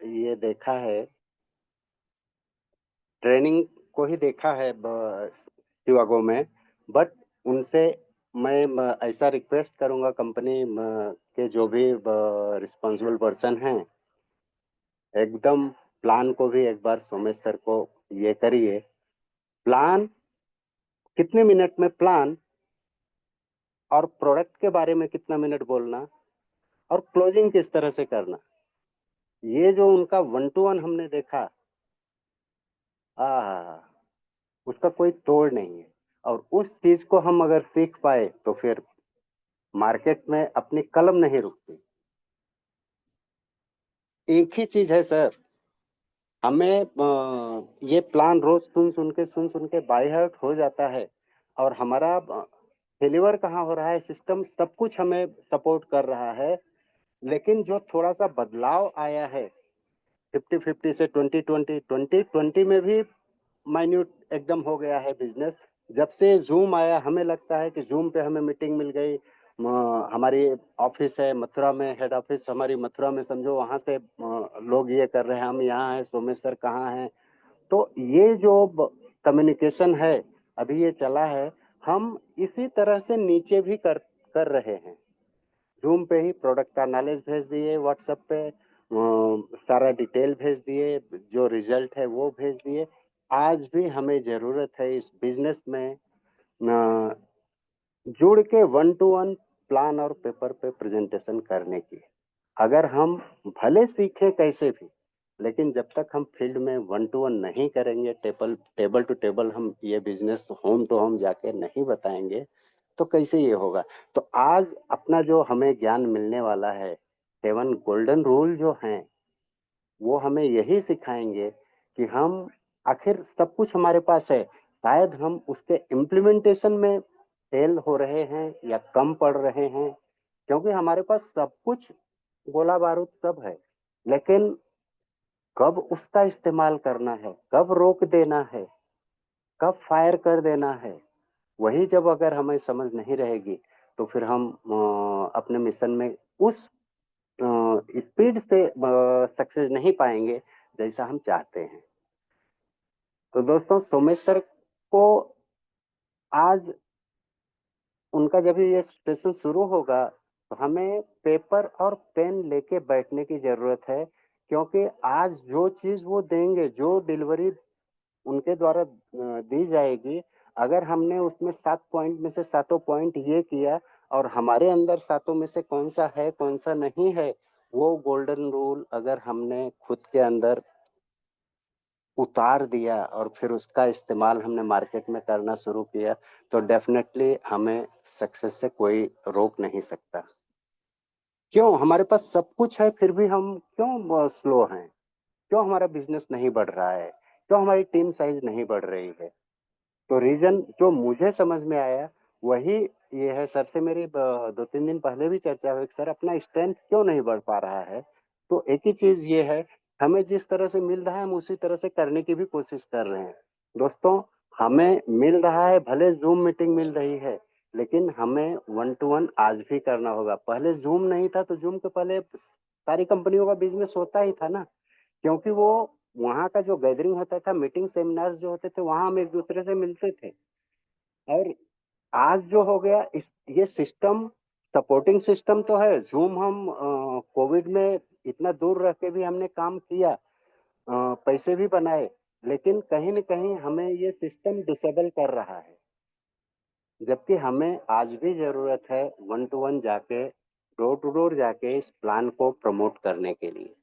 ये देखा है, ट्रेनिंग को ही देखा है शिकागो में, बट उनसे मैं ऐसा रिक्वेस्ट करूंगा कंपनी के जो भी रिस्पॉन्सिबल पर्सन हैं, एकदम प्लान को भी एक बार सोमेश सर को ये करिए। प्लान कितने मिनट में प्लान, और प्रोडक्ट के बारे में कितना मिनट बोलना, और क्लोजिंग किस तरह से करना, ये जो उनका वन टू वन हमने देखा, हाँ, उसका कोई तोड़ नहीं है। और उस चीज को हम अगर सीख पाए तो फिर मार्केट में अपनी कलम नहीं रुकती। एक ही चीज है सर, हमें ये प्लान रोज सुन सुन के बाय हार्ट हो जाता है, और हमारा फेलिवर कहाँ हो रहा है, सिस्टम सब कुछ हमें सपोर्ट कर रहा है, लेकिन जो थोड़ा सा बदलाव आया है 50-50 से 20-20, 20-20 में भी माइन्यूट एकदम हो गया है बिजनेस। जब से जूम आया हमें लगता है कि जूम पे हमें मीटिंग मिल गई। हमारी ऑफिस है मथुरा में, हेड ऑफिस हमारी मथुरा में, समझो वहां से लोग ये कर रहे हैं, हम यहाँ हैं, सोमेश सर कहाँ हैं। तो ये जो कम्युनिकेशन है अभी ये चला है, हम इसी तरह से नीचे भी कर कर रहे हैं। जूम पे ही प्रोडक्ट का नॉलेज भेज दिए, व्हाट्सएप पे सारा डिटेल भेज दिए, जो रिजल्ट है वो भेज दिए। आज भी हमें जरूरत है इस बिजनेस में जुड़ के वन टू वन प्लान और पेपर पे प्रेजेंटेशन करने की। अगर हम भले सीखें कैसे भी, लेकिन जब तक हम फील्ड में वन टू वन नहीं करेंगे, टेबल टेबल टू टेबल हम ये बिजनेस होम टू होम जाके नहीं बताएंगे, तो कैसे ये होगा। तो आज अपना जो हमें ज्ञान मिलने वाला है, 7 गोल्डन रूल जो हैं, वो हमें यही सिखाएंगे कि हम आखिर सब कुछ हमारे पास है, शायद हम उसके इम्प्लीमेंटेशन में फेल हो रहे हैं या कम पड़ रहे हैं, क्योंकि हमारे पास सब कुछ गोला बारूद सब है, लेकिन कब उसका इस्तेमाल करना है, कब रोक देना है, कब फायर कर देना है, वही जब अगर हमें समझ नहीं रहेगी, तो फिर हम अपने मिशन में उस स्पीड से सक्सेस नहीं पाएंगे जैसा हम चाहते हैं। तो दोस्तों, सोमेश सर को आज उनका जब ये सेशन शुरू होगा, तो हमें पेपर और पेन लेके बैठने की जरूरत है, क्योंकि आज जो चीज वो देंगे, जो डिलीवरी उनके द्वारा दी जाएगी, अगर हमने उसमें 7 पॉइंट में से सातों पॉइंट ये किया, और हमारे अंदर सातों में से कौन सा है कौन सा नहीं है, वो गोल्डन रूल अगर हमने खुद के अंदर उतार दिया और फिर उसका इस्तेमाल हमने मार्केट में करना शुरू किया, तो डेफिनेटली हमें सक्सेस से कोई रोक नहीं सकता। क्यों हमारे पास सब कुछ है फिर भी हम क्यों स्लो हैं, क्यों हमारा बिजनेस नहीं बढ़ रहा है, क्यों हमारी टीम साइज नहीं बढ़ रही है। तो रीजन जो मुझे समझ में आया वही ये है। सर से मेरी 2-3 दिन पहले भी चर्चा हुई, सर अपना स्ट्रेंथ क्यों नहीं बढ़ पा रहा है। तो एक ही चीज ये है, हमें जिस तरह से मिल रहा है हम उसी तरह से करने की भी कोशिश कर रहे हैं। दोस्तों, हमें मिल रहा है, भले जूम मीटिंग मिल रही है, लेकिन हमें वन टू वन आज भी करना होगा। पहले जूम नहीं था, तो जूम के पहले सारी कंपनियों का बिजनेस होता ही था ना, क्योंकि वो वहाँ का जो गैदरिंग होता था, मीटिंग सेमिनार्स जो होते थे, वहां हम एक दूसरे से मिलते थे। और आज जो हो गया इस ये सिस्टम, सपोर्टिंग सिस्टम तो है जूम। हम कोविड में इतना दूर रह के भी हमने काम किया, पैसे भी बनाए, लेकिन कहीं न कहीं हमें ये सिस्टम डिसेबल कर रहा है। जबकि हमें आज भी जरूरत है वन टू वन जाके, डोर टू डोर जाके इस प्लान को प्रमोट करने के लिए,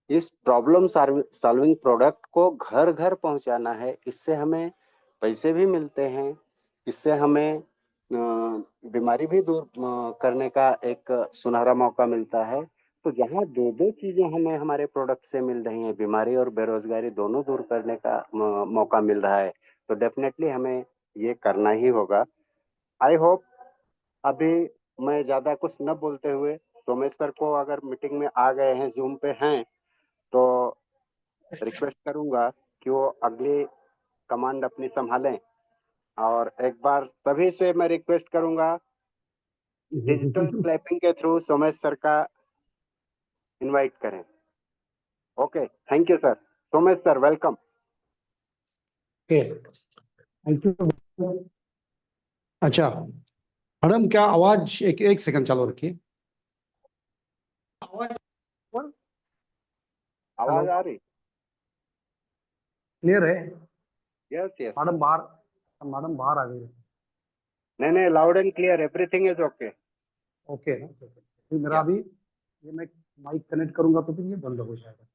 इस प्रॉब्लम सॉल्विंग प्रोडक्ट को घर घर पहुंचाना है। इससे हमें पैसे भी मिलते हैं, इससे हमें बीमारी भी दूर करने का एक सुनहरा मौका मिलता है। तो जहाँ दो दो चीजें हमें हमारे प्रोडक्ट से मिल रही हैं, बीमारी और बेरोजगारी दोनों दूर करने का मौका मिल रहा है, तो डेफिनेटली हमें ये करना ही होगा। आई होप अभी मैं ज्यादा कुछ न बोलते हुए, सोमेश सर को अगर मीटिंग में आ गए हैं, जूम पे हैं, तो रिक्वेस्ट करूंगा कि वो अगली कमांड अपनी संभालें। और एक बार सभी से मैं रिक्वेस्ट करूंगा, डिजिटल क्लैपिंग के थ्रू सोमेश सर का इनवाइट करें। Okay, thank you sir. Somesh sir, welcome. Okay, thank you. अच्छा मैडम, क्या आवाज एक एक सेकंड चालू रखिए। आवाज आवाज आ रही? क्लियर है? Yes yes. मैडम बाहर आ गई। नहीं नहीं, loud and clear, everything is okay. Okay, फिर मेरा अभी ये मैं माइक कनेक्ट करूंगा तो फिर ये बंद हो जाएगा।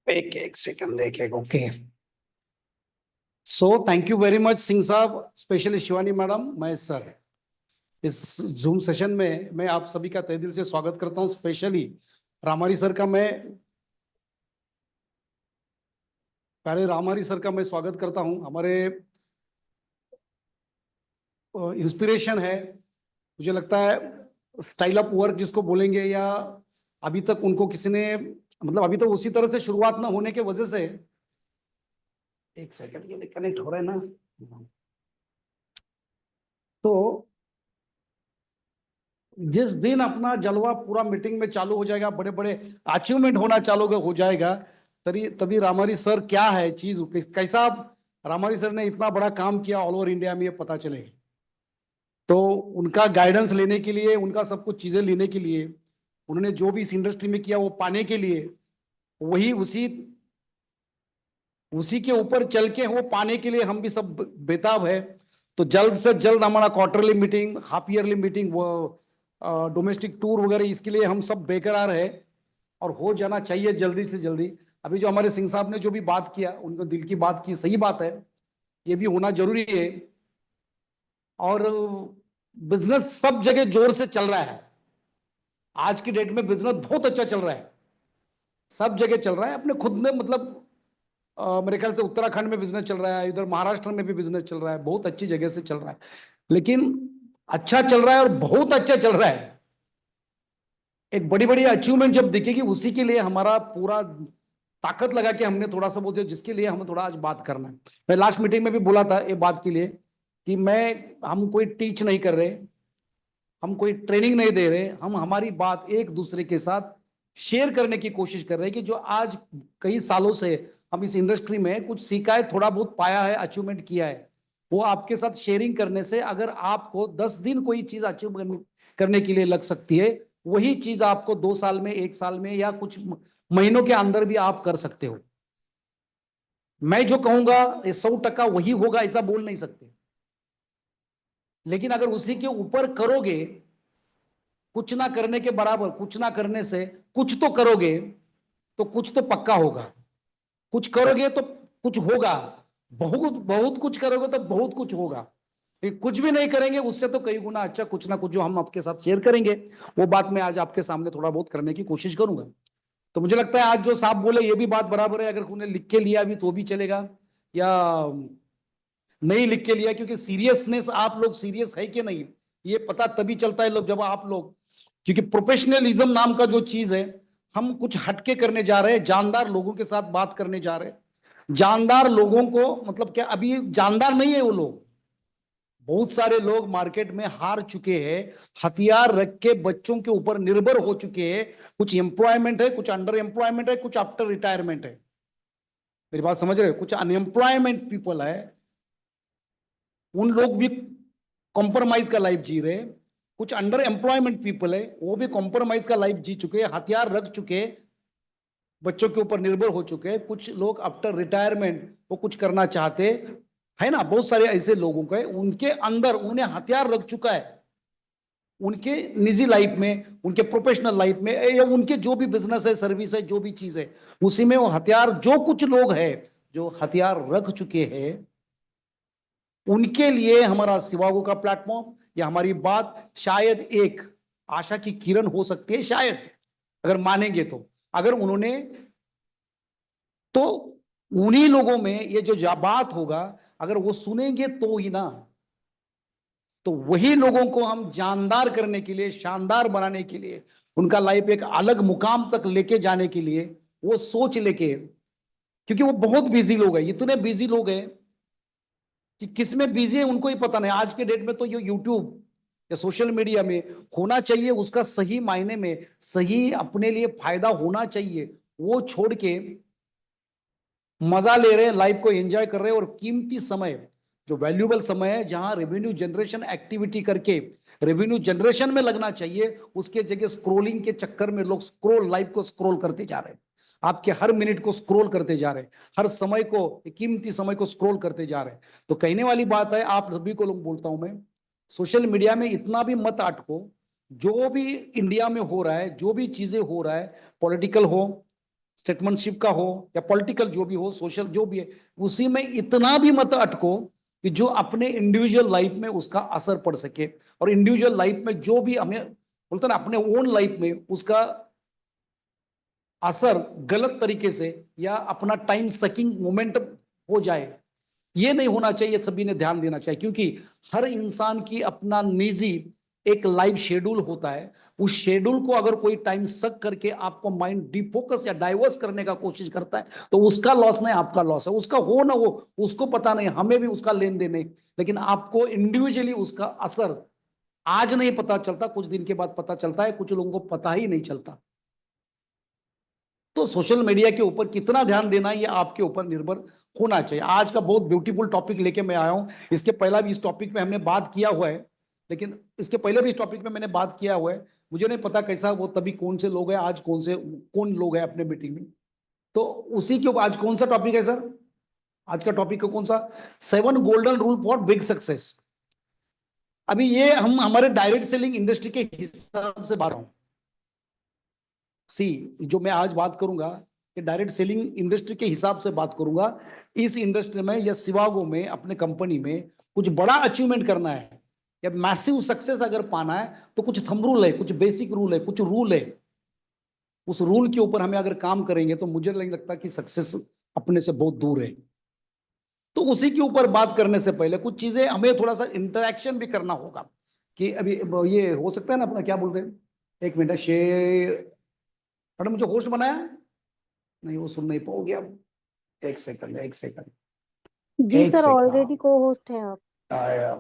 एक एक सेकंड देखिए। Okay, so thank you very much Singh साहब, specially Shivani madam, Mahesh sir. इस जूम सेशन में मैं आप सभी का तहे दिल से स्वागत करता हूं। स्पेशली रामारी सर का मैं स्वागत करता हूं। हमारे इंस्पिरेशन है, मुझे लगता है स्टाइल ऑफ वर्क जिसको बोलेंगे, या अभी तक उनको किसी ने मतलब अभी तो उसी तरह से शुरुआत ना होने के वजह से, एक सेकंड ये कनेक्ट हो रहा है ना, तो जिस दिन अपना जलवा पूरा मीटिंग में चालू हो जाएगा, बड़े बड़े अचीवमेंट होना चालू हो जाएगा, तभी तभी रामारी सर क्या है चीज, कैसा रामारी सर ने इतना बड़ा काम किया ऑल ओवर इंडिया में, ये पता चलेगा। तो उनका गाइडेंस लेने के लिए, उनका सब कुछ चीजें लेने के लिए, उन्होंने जो भी इस इंडस्ट्री में किया वो पाने के लिए, वही उसी उसी के ऊपर चल के वो पाने के लिए हम भी सब बेताब है। तो जल्द से जल्द हमारा quarterly meeting, half yearly meeting, वो डोमेस्टिक टूर वगैरह, इसके लिए हम सब बेकरार है और हो जाना चाहिए जल्दी से जल्दी। अभी जो हमारे सिंह साहब ने जो भी बात किया, उनको दिल की बात की, सही बात है, ये भी होना जरूरी है। और बिजनेस सब जगह जोर से चल रहा है, आज की डेट में बिजनेस बहुत अच्छा चल रहा है, सब जगह चल रहा है। अपने खुद ने मतलब मेरे ख्याल से उत्तराखंड में बिजनेस चल रहा है, इधर महाराष्ट्र में भी बिजनेस चल रहा है, बहुत अच्छी जगह से चल रहा है। लेकिन अच्छा चल रहा है और बहुत अच्छा चल रहा है। एक बड़ी बड़ी अचीवमेंट जब दिखेगी, उसी के लिए हमारा पूरा ताकत लगा के हमने थोड़ा सा बोलते, जिसके लिए हमें थोड़ा आज बात करना है। मैं लास्ट मीटिंग में भी बोला था ये बात के लिए कि हम कोई टीच नहीं कर रहे, हम कोई ट्रेनिंग नहीं दे रहे, हम हमारी बात एक दूसरे के साथ शेयर करने की कोशिश कर रहे हैं कि जो आज कई सालों से हम इस इंडस्ट्री में कुछ सीखा है, थोड़ा बहुत पाया है, अचीवमेंट किया है, वो आपके साथ शेयरिंग करने से अगर आपको 10 दिन कोई चीज अचीव करने के लिए लग सकती है, वही चीज आपको 2 साल में, 1 साल में, या कुछ महीनों के अंदर भी आप कर सकते हो। मैं जो कहूंगा ये 100% वही होगा ऐसा बोल नहीं सकते, लेकिन अगर उसी के ऊपर करोगे, कुछ ना करने के बराबर, कुछ ना करने से कुछ तो करोगे, तो कुछ तो पक्का होगा। कुछ करोगे तो कुछ होगा, बहुत बहुत कुछ करोगे तो बहुत कुछ होगा। कुछ भी नहीं करेंगे उससे तो कई गुना अच्छा कुछ ना कुछ जो हम आपके साथ शेयर करेंगे, वो बात मैं आज आपके सामने थोड़ा बहुत करने की कोशिश करूंगा। तो मुझे लगता है आज जो साहब बोले ये भी बात बराबर है, अगर उन्हें लिख के लिया भी तो भी चलेगा, या नहीं लिख के लिया, क्योंकि सीरियसनेस, आप लोग सीरियस है कि नहीं ये पता तभी चलता है लोग, जब आप लोग, क्योंकि प्रोफेशनलिज्म नाम का जो चीज है, हम कुछ हटके करने जा रहे हैं, जानदार लोगों के साथ बात करने जा रहे हैं। जानदार लोगों को मतलब क्या, अभी जानदार नहीं है वो लोग, बहुत सारे लोग मार्केट में हार चुके हैं, हथियार रख के बच्चों के ऊपर निर्भर हो चुके हैं। कुछ एम्प्लॉयमेंट है, कुछ अंडर एम्प्लॉयमेंट है, कुछ आफ्टर रिटायरमेंट है। मेरी बात समझ रहे हो? कुछ अनएम्प्लॉयमेंट पीपल है, उन लोग भी कॉम्प्रोमाइज का लाइफ जी रहे हैं। कुछ अंडर एम्प्लॉयमेंट पीपल है, वो भी कॉम्प्रोमाइज का लाइफ जी चुके हैं, हथियार रख चुके, बच्चों के ऊपर निर्भर हो चुके हैं। कुछ लोग आफ्टर रिटायरमेंट वो कुछ करना चाहते है ना, बहुत सारे ऐसे लोगों के उनके अंदर उन्हें हथियार रख चुका है, उनके निजी लाइफ में, उनके प्रोफेशनल लाइफ में, या उनके जो भी बिजनेस है, सर्विस है, जो भी चीज है, उसी में वो हथियार, जो कुछ लोग हैं जो हथियार रख चुके हैं, उनके लिए हमारा शिवागो का प्लेटफॉर्म या हमारी बात शायद एक आशा की किरण हो सकती है, शायद, अगर मानेंगे तो। अगर उन्होंने, तो उन्हीं लोगों में ये जो बात होगा, अगर वो सुनेंगे तो ही ना, तो वही लोगों को हम जानदार करने के लिए, शानदार बनाने के लिए, उनका लाइफ एक अलग मुकाम तक लेके जाने के लिए वो सोच लेके, क्योंकि वो बहुत बिजी लोग हैं, इतने बिजी लोग हैं कि किस में बिजी है उनको ही पता नहीं। आज के डेट में तो ये यूट्यूब, या सोशल मीडिया में होना चाहिए, उसका सही मायने में सही अपने लिए फायदा होना चाहिए, वो छोड़ के मजा ले रहे हैं, लाइफ को एंजॉय कर रहे हैं, और कीमती समय, जो वैल्यूएबल समय है, जहां रेवेन्यू जनरेशन एक्टिविटी करके रेवेन्यू जनरेशन में लगना चाहिए, उसके जगह स्क्रोलिंग के चक्कर में लोग लाइफ को स्क्रोल करते जा रहे हैं, आपके हर मिनट को स्क्रोल करते जा रहे हैं, हर समय को, कीमती समय को स्क्रोल करते जा रहे हैं। तो कहने वाली बात है, आप सभी को लोग बोलता हूं मैं, सोशल मीडिया में इतना भी मत अटको। जो भी इंडिया में हो रहा है, जो भी चीजें हो रहा है, पॉलिटिकल हो, स्टेटमेंटशिप का हो, या पॉलिटिकल जो भी हो, सोशल जो भी है, उसी में इतना भी मत अटको कि जो अपने इंडिविजुअल लाइफ में उसका असर पड़ सके, और इंडिविजुअल लाइफ में जो भी हमें बोलते ना, अपने ओन लाइफ में उसका असर गलत तरीके से या अपना टाइम सकिंग मोमेंट हो जाए, ये नहीं होना चाहिए। सभी ने ध्यान देना चाहिए, क्योंकि हर इंसान की अपना निजी एक लाइफ शेड्यूल होता है। उस शेड्यूल को अगर कोई टाइम सक करके आपको माइंड डिफोकस या डाइवर्स करने का कोशिश करता है, तो उसका लॉस नहीं, आपका लॉस है। उसका हो ना हो, उसको पता नहीं, हमें भी उसका लेन देन नहीं, लेकिन आपको इंडिविजुअली उसका असर आज नहीं पता चलता, कुछ दिन के बाद पता चलता है, कुछ लोगों को पता ही नहीं चलता। तो सोशल मीडिया के ऊपर कितना ध्यान देना, ये आपके ऊपर निर्भर होना चाहिए। आज का बहुत ब्यूटीफुल टॉपिक लेके मैं आया हूं। इसके पहला भी इस टॉपिक पे हमने बात किया हुआ है, लेकिन इसके पहले भी इस टॉपिक पे मैंने बात किया हुआ है। मुझे नहीं पता कैसा वो तभी कौन से लोग हैं, आज कौन लोग हैं अपने मीटिंग में। तो उसी के ऊपर आज कौन सा टॉपिक है सर? आज का टॉपिक कौन सा? 7 golden rule for big success. अभी ये हम हमारे डायरेक्ट सेलिंग इंडस्ट्री के हिसाब से बात हूं। सी, जो मैं आज बात करूंगा, कि डायरेक्ट सेलिंग इंडस्ट्री के हिसाब से बात करूंगा। इस इंडस्ट्री में या शिवागो में, अपने कंपनी में कुछ बड़ा अचीवमेंट करना है या मैसिव सक्सेस अगर पाना है, तो कुछ थंब रूल है, कुछ बेसिक रूल है, कुछ रूल है। उस रूल के ऊपर हमें अगर काम करेंगे, तो मुझे नहीं लगता कि सक्सेस अपने से बहुत दूर है। तो उसी के ऊपर बात करने से पहले कुछ चीजें हमें थोड़ा सा इंटरेक्शन भी करना होगा। कि अभी ये हो सकता है ना, अपना क्या बोलते हैं, एक मिनट, शेयर, मैडम मुझे होस्ट बनाया नहीं, वो सुन नहीं पाओगे अब। एक सेकंड, एक सेकंड, जी एक सर, सेकंड। ऑलरेडी को होस्ट हैं आप। आया,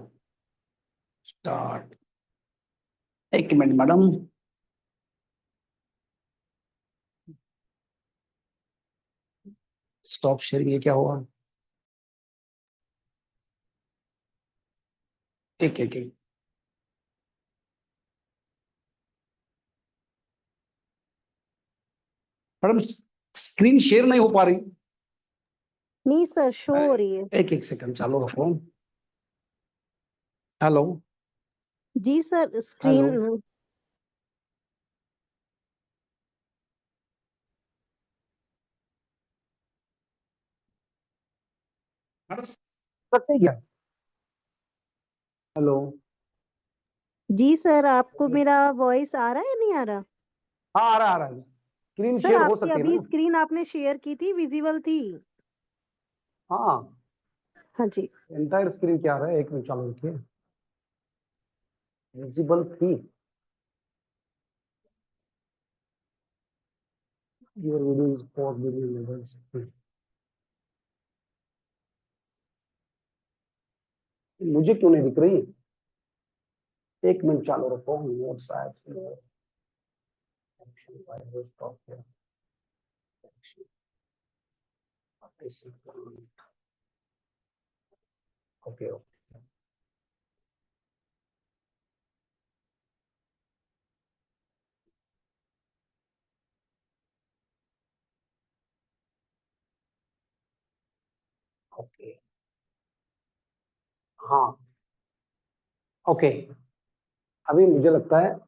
स्टार्ट। एक मिनट मैडम, स्टॉप शेयरिंग, ये क्या हुआ? एक मैडम, स्क्रीन शेयर नहीं हो पा रही। नहीं सर, शो हो रही है। एक सेकंड चालू रखो। हेलो, जी सर, हेलो स्क्रीन। मैडम, सकते क्या? हेलो, जी सर, आपको मेरा वॉइस आ रहा है या नहीं आ रहा? हाँ आ रहा है। स्क्रीन सर शेयर हो आपकी सकती है अभी ना? स्क्रीन आपने शेयर की थी, विजिबल थी। हाँ, हाँ जी। एंटायर स्क्रीन क्या आ रहा है? एक मिनट चालू रखिए। विजिबल थी, your video is pause video levels. मुझे क्यों नहीं दिख रही? एक मिनट चालू रखो, और शायद ओके, ओके, हाँ, ओके। अभी मुझे लगता है,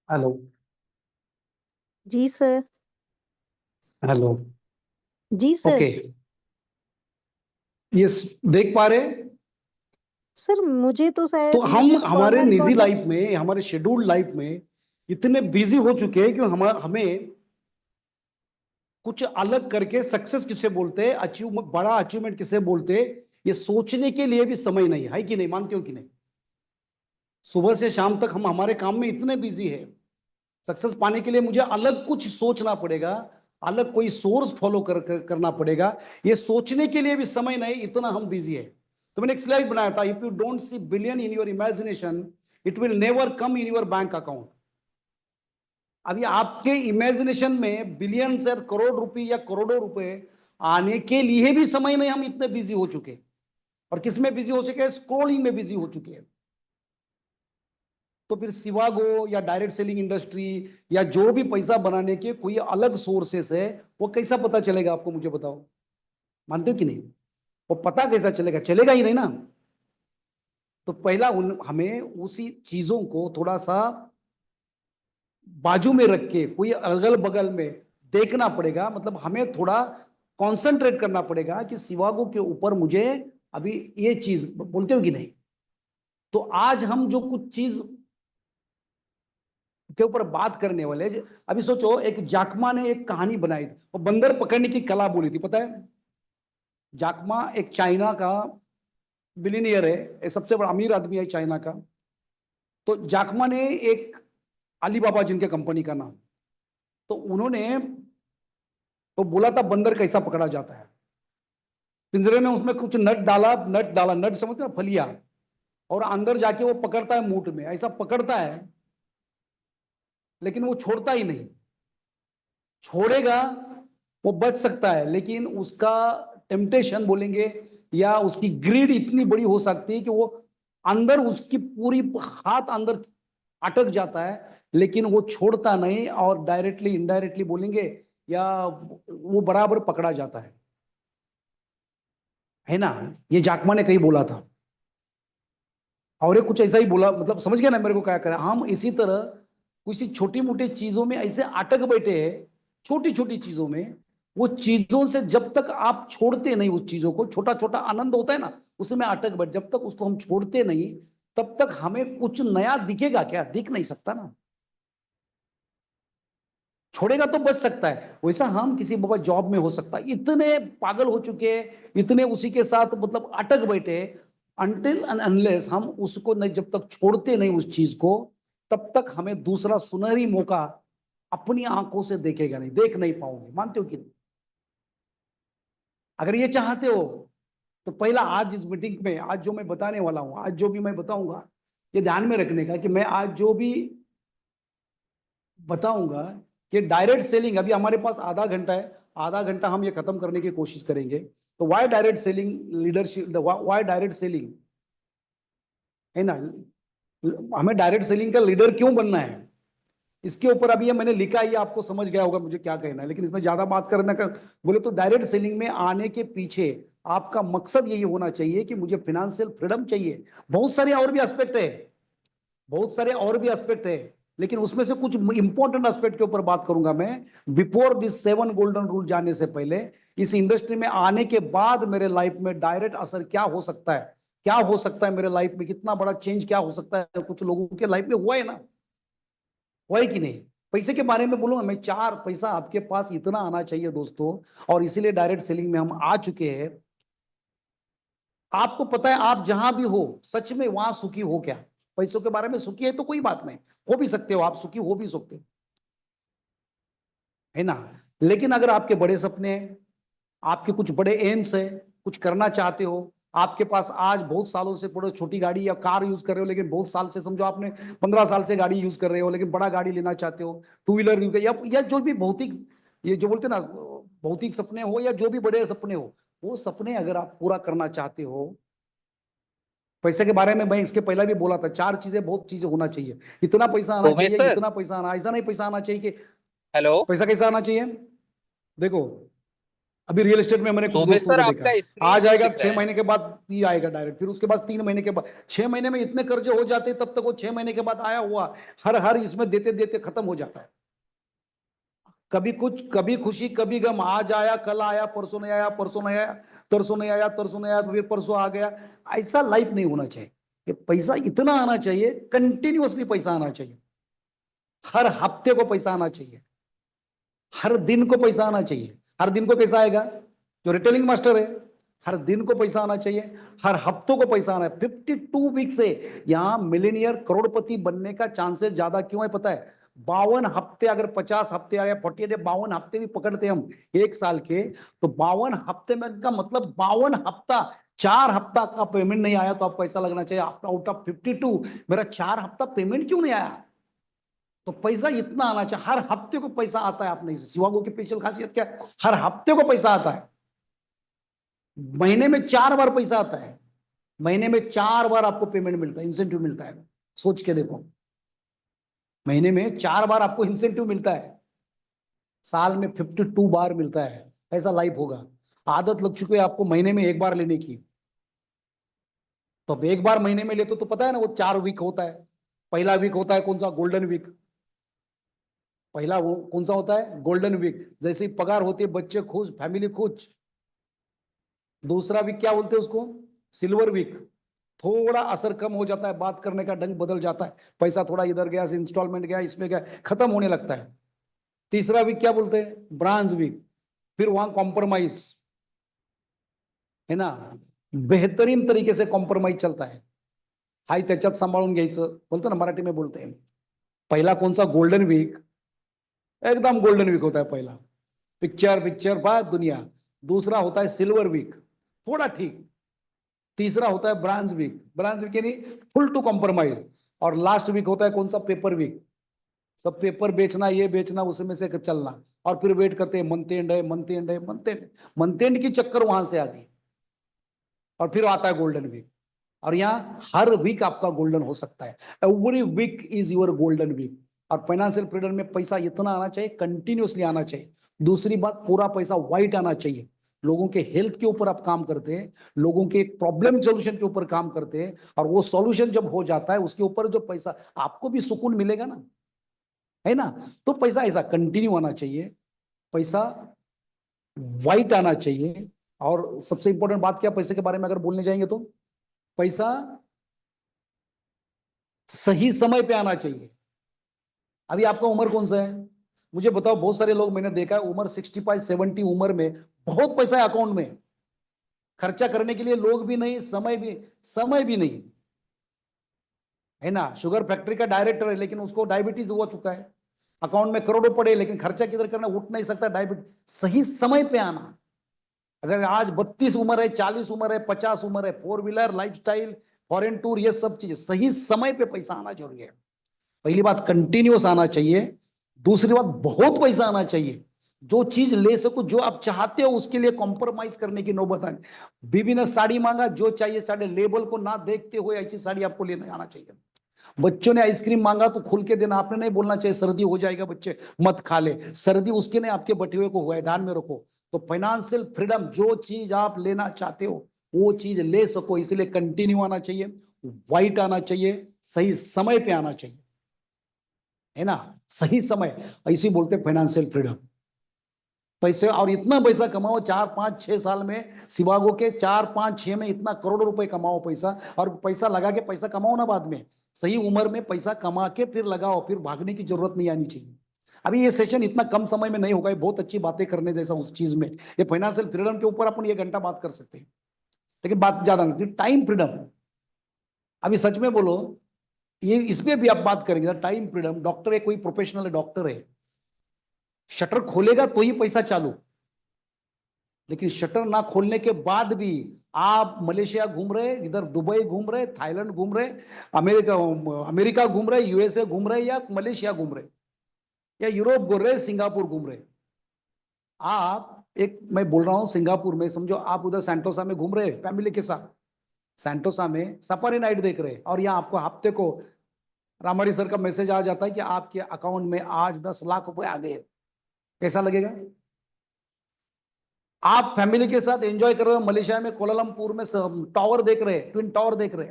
हेलो, जी सर। हेलो, जी सर। ओके, ये देख पा रहे? सर मुझे तो तो शायद हम मुझे तो कॉल हमारे ना निजी रिकॉर्ड। लाइफ में, हमारे शेड्यूल्ड लाइफ में इतने बिजी हो चुके हैं कि हमें कुछ अलग करके सक्सेस किसे बोलते हैं, बड़ा अचीवमेंट किसे बोलते हैं, ये सोचने के लिए भी समय नहीं है कि नहीं? मानते हो कि नहीं? सुबह से शाम तक हम हमारे काम में इतने बिजी है, सक्सेस पाने के लिए मुझे अलग कुछ सोचना पड़ेगा, अलग कोई सोर्स फॉलो करना पड़ेगा। ये सोचने के लिए भी समय नहीं, इतना हम बिजी है। तो मैंने एक स्लाइड बनाया था, if you don't see billion in your imagination it will never come in your bank account. अभी आपके इमेजिनेशन में बिलियन से करोड़ रुपए या करोड़ों रुपए आने के लिए भी समय नहीं, हम इतने बिजी हो चुके। और किस में बिजी हो चुके हैं? स्क्रॉलिंग में बिजी हो चुके हैं। तो फिर सिवागो या डायरेक्ट सेलिंग इंडस्ट्री या जो भी पैसा बनाने के कोई अलग सोर्सेस है, वो कैसा पता चलेगा आपको? मुझे बताओ, मानते हो कि नहीं? वो पता कैसा चलेगा? चलेगा ही नहीं ना। तो पहला हमें उसी चीजों को थोड़ा सा बाजू में रख के कोई अगल बगल में देखना पड़ेगा। मतलब हमें थोड़ा कंसंट्रेट करना पड़ेगा कि सिवागो के ऊपर मुझे अभी ये चीज, बोलते हो कि नहीं? तो आज हम जो कुछ चीज के ऊपर बात करने वाले, अभी सोचो, एक जाकमा ने एक कहानी बनाई थी, वो बंदर पकड़ने की कला बोली थी, पता है? जाकमा एक चाइना का बिलियनियर है, एक सबसे बड़ा अमीर आदमी है चाइना का। तो जाकमा ने एक अलीबाबा जिनके कंपनी का नाम, तो उन्होंने तो बोला था बंदर कैसा पकड़ा जाता है। पिंजरे में उसमें कुछ नट डाला, नट समझते ना, फलिया, और अंदर जाके वो पकड़ता है मूठ में, ऐसा पकड़ता है, लेकिन वो छोड़ता ही नहीं। छोड़ेगा वो बच सकता है, लेकिन उसका टेम्पटेशन बोलेंगे या उसकी ग्रीड इतनी बड़ी हो सकती है कि वो अंदर, उसकी पूरी हाथ अंदर अटक जाता है, लेकिन वो छोड़ता नहीं, और डायरेक्टली इनडायरेक्टली बोलेंगे या वो बराबर पकड़ा जाता है ना। ये जाकमा ने कहीं बोला था, और ये कुछ ऐसा ही बोला, मतलब समझ गया ना मेरे को क्या करें। हम इसी तरह किसी छोटी मोटी चीजों में ऐसे अटक बैठे हैं, छोटी छोटी चीजों में। वो चीजों से जब तक आप छोड़ते नहीं उस चीजों को, छोटा छोटा आनंद होता है ना, उसमें अटक बैठ, जब तक उसको हम छोड़ते नहीं तब तक हमें कुछ नया दिखेगा क्या? दिख नहीं सकता ना। छोड़ेगा तो बच सकता है। वैसा हम किसी बाबा जॉब में हो सकता है, इतने पागल हो चुके हैं, इतने उसी के साथ मतलब अटक बैठे, अनटिल एंड अनलेस हम उसको नहीं, जब तक छोड़ते नहीं उस चीज को, तब तक हमें दूसरा सुनहरी मौका अपनी आंखों से देखेगा नहीं, देख नहीं पाओगे। मानते हो कि नहीं? अगर ये चाहते हो तो पहला, आज इस मीटिंग में आज जो मैं बताने वाला हूं, आज जो भी मैं बताऊंगा, ये ध्यान में रखने का कि मैं आज जो भी बताऊंगा कि डायरेक्ट सेलिंग, अभी हमारे पास आधा घंटा है, आधा घंटा हम ये खत्म करने की कोशिश करेंगे। तो why direct selling leadership, why direct selling, है ना? हमें डायरेक्ट सेलिंग का लीडर क्यों बनना है, इसके ऊपर अभी ये मैंने लिखा, ये आपको समझ गया होगा मुझे क्या कहना है, लेकिन इसमें ज्यादा बात करना कर बोले तो डायरेक्ट सेलिंग में आने के पीछे आपका मकसद यही होना चाहिए कि मुझे फाइनेंशियल फ्रीडम चाहिए। बहुत सारे और भी एस्पेक्ट है, बहुत सारे और भी एस्पेक्ट है, लेकिन उसमें से कुछ इंपॉर्टेंट एस्पेक्ट के ऊपर बात करूंगा मैं। बिफोर दिस 7 गोल्डन रूल जाने से पहले, इस इंडस्ट्री में आने के बाद मेरे लाइफ में डायरेक्ट असर क्या हो सकता है, क्या हो सकता है मेरे लाइफ में, कितना बड़ा चेंज क्या हो सकता है, कुछ लोगों के लाइफ में हुआ है ना, हुआ है कि नहीं? पैसे के बारे में बोलूंगा मैं, 4 पैसा आपके पास इतना आना चाहिए दोस्तों, और इसीलिए डायरेक्ट सेलिंग में हम आ चुके हैं। आपको पता है, आप जहां भी हो सच में वहां सुखी हो क्या? पैसों के बारे में सुखी है तो कोई बात नहीं, हो भी सकते हो आप, सुखी हो भी सकते हो, है ना। लेकिन अगर आपके बड़े सपने हैं, आपके कुछ बड़े एम्स है, कुछ करना चाहते हो, आपके पास आज बहुत सालों से बड़े छोटी गाड़ी या कार यूज कर रहे हो, लेकिन बहुत साल से, समझो आपने 15 साल से गाड़ी यूज कर रहे हो, लेकिन बड़ा गाड़ी लेना चाहते हो, टू व्हीलर या जो भी भौतिक, ये जो बोलते ना भौतिक सपने हो या जो भी बड़े सपने हो, वो सपने अगर आप पूरा करना चाहते हो, पैसे के बारे में मैं इसके पहले भी बोला था, 4 चीजें, बहुत चीजें होना चाहिए। इतना पैसा आना सोमेश चाहिए, सर। इतना पैसा आना, ऐसा नहीं पैसा आना चाहिए कि हेलो। पैसा कैसा आना चाहिए। देखो, अभी रियल एस्टेट में मैंने कुछ सोमेश दोस्तों सर, को देखा, आपका आ स्क्रीन नहीं जाएगा दिख रहा 6 है। महीने के बाद ये आएगा डायरेक्ट, फिर उसके बाद 3 महीने के बाद, 6 महीने में इतने कर्जे हो जाते तब तक वो 6 महीने के बाद आया हुआ हर इसमें देते देते खत्म हो जाता है। कभी कुछ, कभी खुशी कभी गम, आज आया कल आया, परसों नहीं आया, परसों नहीं आया, तरसों नहीं आया, तरसों नहीं आया, तो फिर परसों आ गया। ऐसा लाइफ नहीं होना चाहिए। ये पैसा इतना आना चाहिए, कंटिन्यूअसली पैसा आना चाहिए, हर हफ्ते को पैसा आना चाहिए, हर दिन को पैसा आना चाहिए। हर दिन को कैसा आएगा? जो रिटेलिंग मास्टर है, हर दिन को पैसा आना चाहिए, हर हफ्तों को पैसा आना है। 52 वीक से यहां मिलेनियर करोड़पति बनने का चांसेस ज्यादा क्यों है पता है? 52 हफ्ते, अगर 50 हफ्ते आ गए 48 डे, 52 हफ्ते भी पकड़ते हम एक साल के, तो 52 हफ्ते में का मतलब 52 हफ्ता, 4 हफ्ता का पेमेंट नहीं आया तो आप पैसा लगना चाहिए। आउट ऑफ 52 मेरा 4 हफ्ता पेमेंट क्यों नहीं आया? तो पैसा इतना आना चाहिए। हर हफ्ते को पैसा आता है। आपने शिवागो की स्पेशल खासियत क्या है? हर हफ्ते को पैसा आता है। महीने में 4 बार पैसा आता है। महीने में 4 बार आपको पेमेंट मिलता है, इंसेंटिव मिलता है। सोच के देखो, महीने में 4 बार आपको इंसेंटिव मिलता है, साल में 52 बार मिलता है। ऐसा लाइफ होगा। आदत लग चुकी है आपको महीने में 1 बार लेने की। तो अब 1 बार महीने में लेते तो पता है ना, वो 4 वीक होता है। पहला वीक होता है कौन सा? Golden week. पहला वो कौन सा होता है? Golden week. जैसे ही पगार होती है, बच्चे खुश, फैमिली खुश। दूसरा वीक क्या बोलते हैं उसको? Silver week. थोड़ा असर कम हो जाता है, बात करने का ढंग बदल जाता है, पैसा थोड़ा इधर गया, इंस्टॉलमेंट गया, इसमें गया, खत्म होने लगता है। तीसरा वीक क्या बोलते हैं? Bronze week. फिर वहां कॉम्प्रोमाइज है ना, बेहतरीन तरीके से कॉम्प्रोमाइज चलता है। हाय त्याच्यात सांभाळून घ्यायचं बोलतो ना, मराठी में बोलते हैं। पहला कौन सा? Golden week. एकदम गोल्डन वीक होता है पहला, पिक्चर पिक्चर बात दुनिया। दूसरा होता है सिल्वर वीक, थोड़ा ठीक। तीसरा होता है ब्रांज वीक। ब्रांज वीक यानी फुल टू कॉम्प्रोमाइज। और लास्ट वीक होता है कौन सा? Paper week. सब पेपर बेचना, ये बेचना, उसमें से चलना। और फिर वेट करते हैं, मंथ एंड है, मंथ एंड है, मंथ एंड। मंथ एंड की चक्कर वहां से आ गई। और फिर आता है गोल्डन वीक। और यहाँ हर वीक आपका गोल्डन हो सकता है। Every week is your golden week. और फाइनेंशियल फ्रीडम में पैसा इतना आना चाहिए, कंटिन्यूसली आना चाहिए। दूसरी बात, पूरा पैसा व्हाइट आना चाहिए। लोगों के हेल्थ के ऊपर आप काम करते हैं, लोगों के प्रॉब्लम सॉल्यूशन के ऊपर काम करते हैं, और वो सॉल्यूशन जब हो जाता है उसके ऊपर जो पैसा, आपको भी सुकून मिलेगा ना, है ना। तो पैसा ऐसा कंटिन्यू आना चाहिए, पैसा व्हाइट आना चाहिए। और सबसे इंपॉर्टेंट बात क्या, पैसे के बारे में अगर बोलने जाएंगे तो पैसा सही समय पे आना चाहिए। अभी आपका उम्र कौन सा है? मुझे बताओ। बहुत सारे लोग मैंने देखा है उम्र 65-70 उम्र में बहुत पैसा है अकाउंट में, खर्चा करने के लिए लोग भी नहीं, समय भी नहीं, है ना। शुगर फैक्ट्री का डायरेक्टर है लेकिन उसको डायबिटीज हो चुका है, अकाउंट में करोड़ों पड़े लेकिन खर्चा किधर करना, उठ नहीं सकता, डायबिटीज। सही समय पे आना। अगर आज 32 उम्र है, 40 उम्र है, 50 उम्र है, 4 व्हीलर, लाइफस्टाइल, फॉरेन टूर, ये सब चीजें सही समय पे पैसा आना जरूरी है। पहली बात कंटिन्यूस आना चाहिए। दूसरी बात बहुत पैसा आना चाहिए। जो चीज ले सको, जो आप चाहते हो, उसके लिए कॉम्प्रोमाइज करने की नौबत आनी। बीबी ने साड़ी मांगा, जो चाहिए साड़ी, लेबल को ना देखते हुए ऐसी साड़ी आपको लेने आना चाहिए। बच्चों ने आइसक्रीम मांगा तो खुल के देना। आपने नहीं बोलना चाहिए सर्दी हो जाएगा बच्चे मत खा ले, सर्दी उसके नहीं आपके बटे को हुआ है, ध्यान में रखो। तो फाइनेंशियल फ्रीडम, जो चीज आप लेना चाहते हो वो चीज ले सको, इसलिए कंटिन्यू आना चाहिए, व्हाइट आना चाहिए, सही समय पे आना चाहिए, है ना। सही समय, ऐसे बोलते फाइनेंशियल फ्रीडम। पैसे, और इतना पैसा कमाओ 4-5-6 साल में, शिवागो के 4-5-6 में इतना करोड़ों रुपए कमाओ पैसा। और पैसा लगा के पैसा कमाओ ना बाद में, सही उम्र में पैसा कमा के फिर लगाओ, फिर भागने की जरूरत नहीं आनी चाहिए। अभी ये सेशन इतना कम समय में नहीं होगा, ये बहुत अच्छी बातें करने जैसा उस चीज में। ये फाइनेंशियल फ्रीडम के ऊपर अपन 1 घंटा बात कर सकते हैं, लेकिन बात ज्यादा नहीं। टाइम फ्रीडम, अभी सच में बोलो, ये इसमें भी आप बात करेंगे टाइम फ्रीडम। डॉक्टर है, कोई प्रोफेशनल डॉक्टर है, शटर खोलेगा तो ही पैसा चालू, लेकिन शटर ना खोलने के बाद भी आप मलेशिया घूम रहे, इधर दुबई घूम रहे, थाईलैंड घूम रहे, अमेरिका घूम रहे, यूएसए घूम रहे, या मलेशिया घूम रहे, या यूरोप घूम रहे, सिंगापुर घूम रहे। आप एक, मैं बोल रहा हूं सिंगापुर में, समझो आप उधर सैंटोसा में घूम रहे फैमिली के साथ, सैंटोसा में सफारी नाइट देख रहे, और यहाँ आपको हफ्ते को रामारी सर का मैसेज आ जाता है कि आपके अकाउंट में आज 10 लाख रुपए आ गए। कैसा लगेगा? आप फैमिली के साथ एंजॉय कर रहे हो मलेशिया में, कोलालमपुर में टावर देख रहे, ट्विन टावर देख रहे,